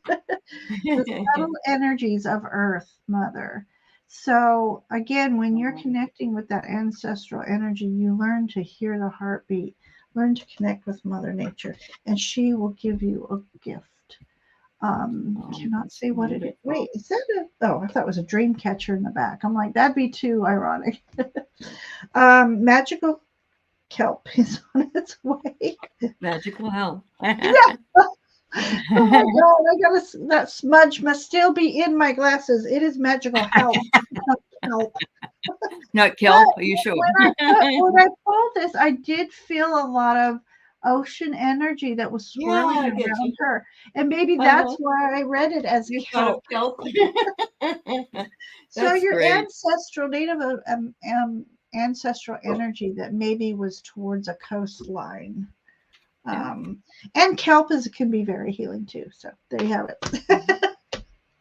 subtle energies of Earth, Mother. So again, when you're connecting with that ancestral energy, you learn to hear the heartbeat. Learn to connect with Mother Nature, and she will give you a gift. Cannot say what it is. Wait, is that I thought it was a dream catcher in the back. I'm like, that'd be too ironic. Magical kelp is on its way. Magical help. Yeah. Oh my God, I got that smudge must still be in my glasses. It is magical help. Help. Not kelp, are you sure? When I pulled this, I did feel a lot of ocean energy that was swirling around her. And maybe that's why I read it as kelp. So your ancestral native ancestral energy that maybe was towards a coastline. And kelp can be very healing too. So there you have it.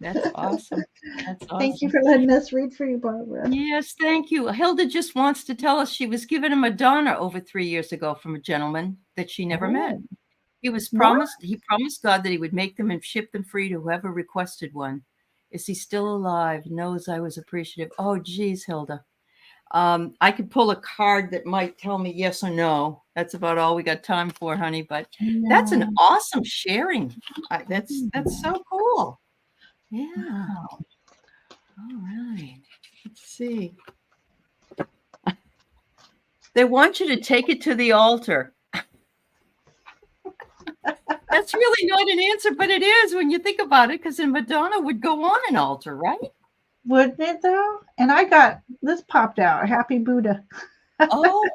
That's awesome. That's awesome. Thank you for letting us read for you, Barbara. Yes, thank you. Hilda just wants to tell us she was given a Madonna over 3 years ago from a gentleman that she never met. He promised God that he would make them and ship them free to whoever requested one. Is he still alive? Knows I was appreciative. Oh, geez, Hilda. I could pull a card that might tell me yes or no. That's about all we got time for, honey. But that's an awesome sharing. That's so cool. Yeah. All right. Let's see. They want you to take it to the altar. That's really not an answer, but it is when you think about it, because Madonna would go on an altar, right? Wouldn't it though? And I got this popped out. Happy Buddha. Oh,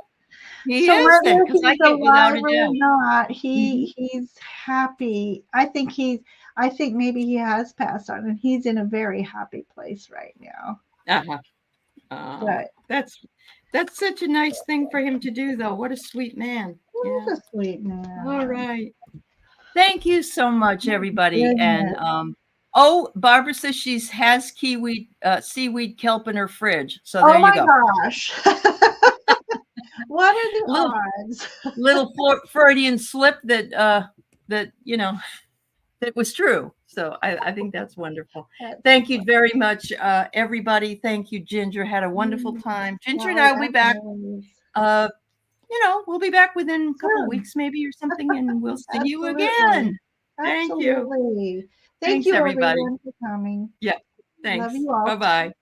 he so is then, because I get without a or doubt. not, he's happy. I think maybe he has passed on, and he's in a very happy place right now. But that's such a nice thing for him to do, though. What a sweet man. What a sweet man. All right. Thank you so much, everybody. And Barbara says she has seaweed kelp in her fridge. So there you go. Oh my gosh. What are the odds? Little Freudian slip that that was true. So I think that's wonderful. Thank you very much, everybody. Thank you, Ginger. Had a wonderful time. Ginger and I will be back. We'll be back within a couple of weeks, maybe, or something, and we'll see you again. Thank you. Thank you, everybody, for coming. Yeah. Thanks. Love you all. Bye-bye.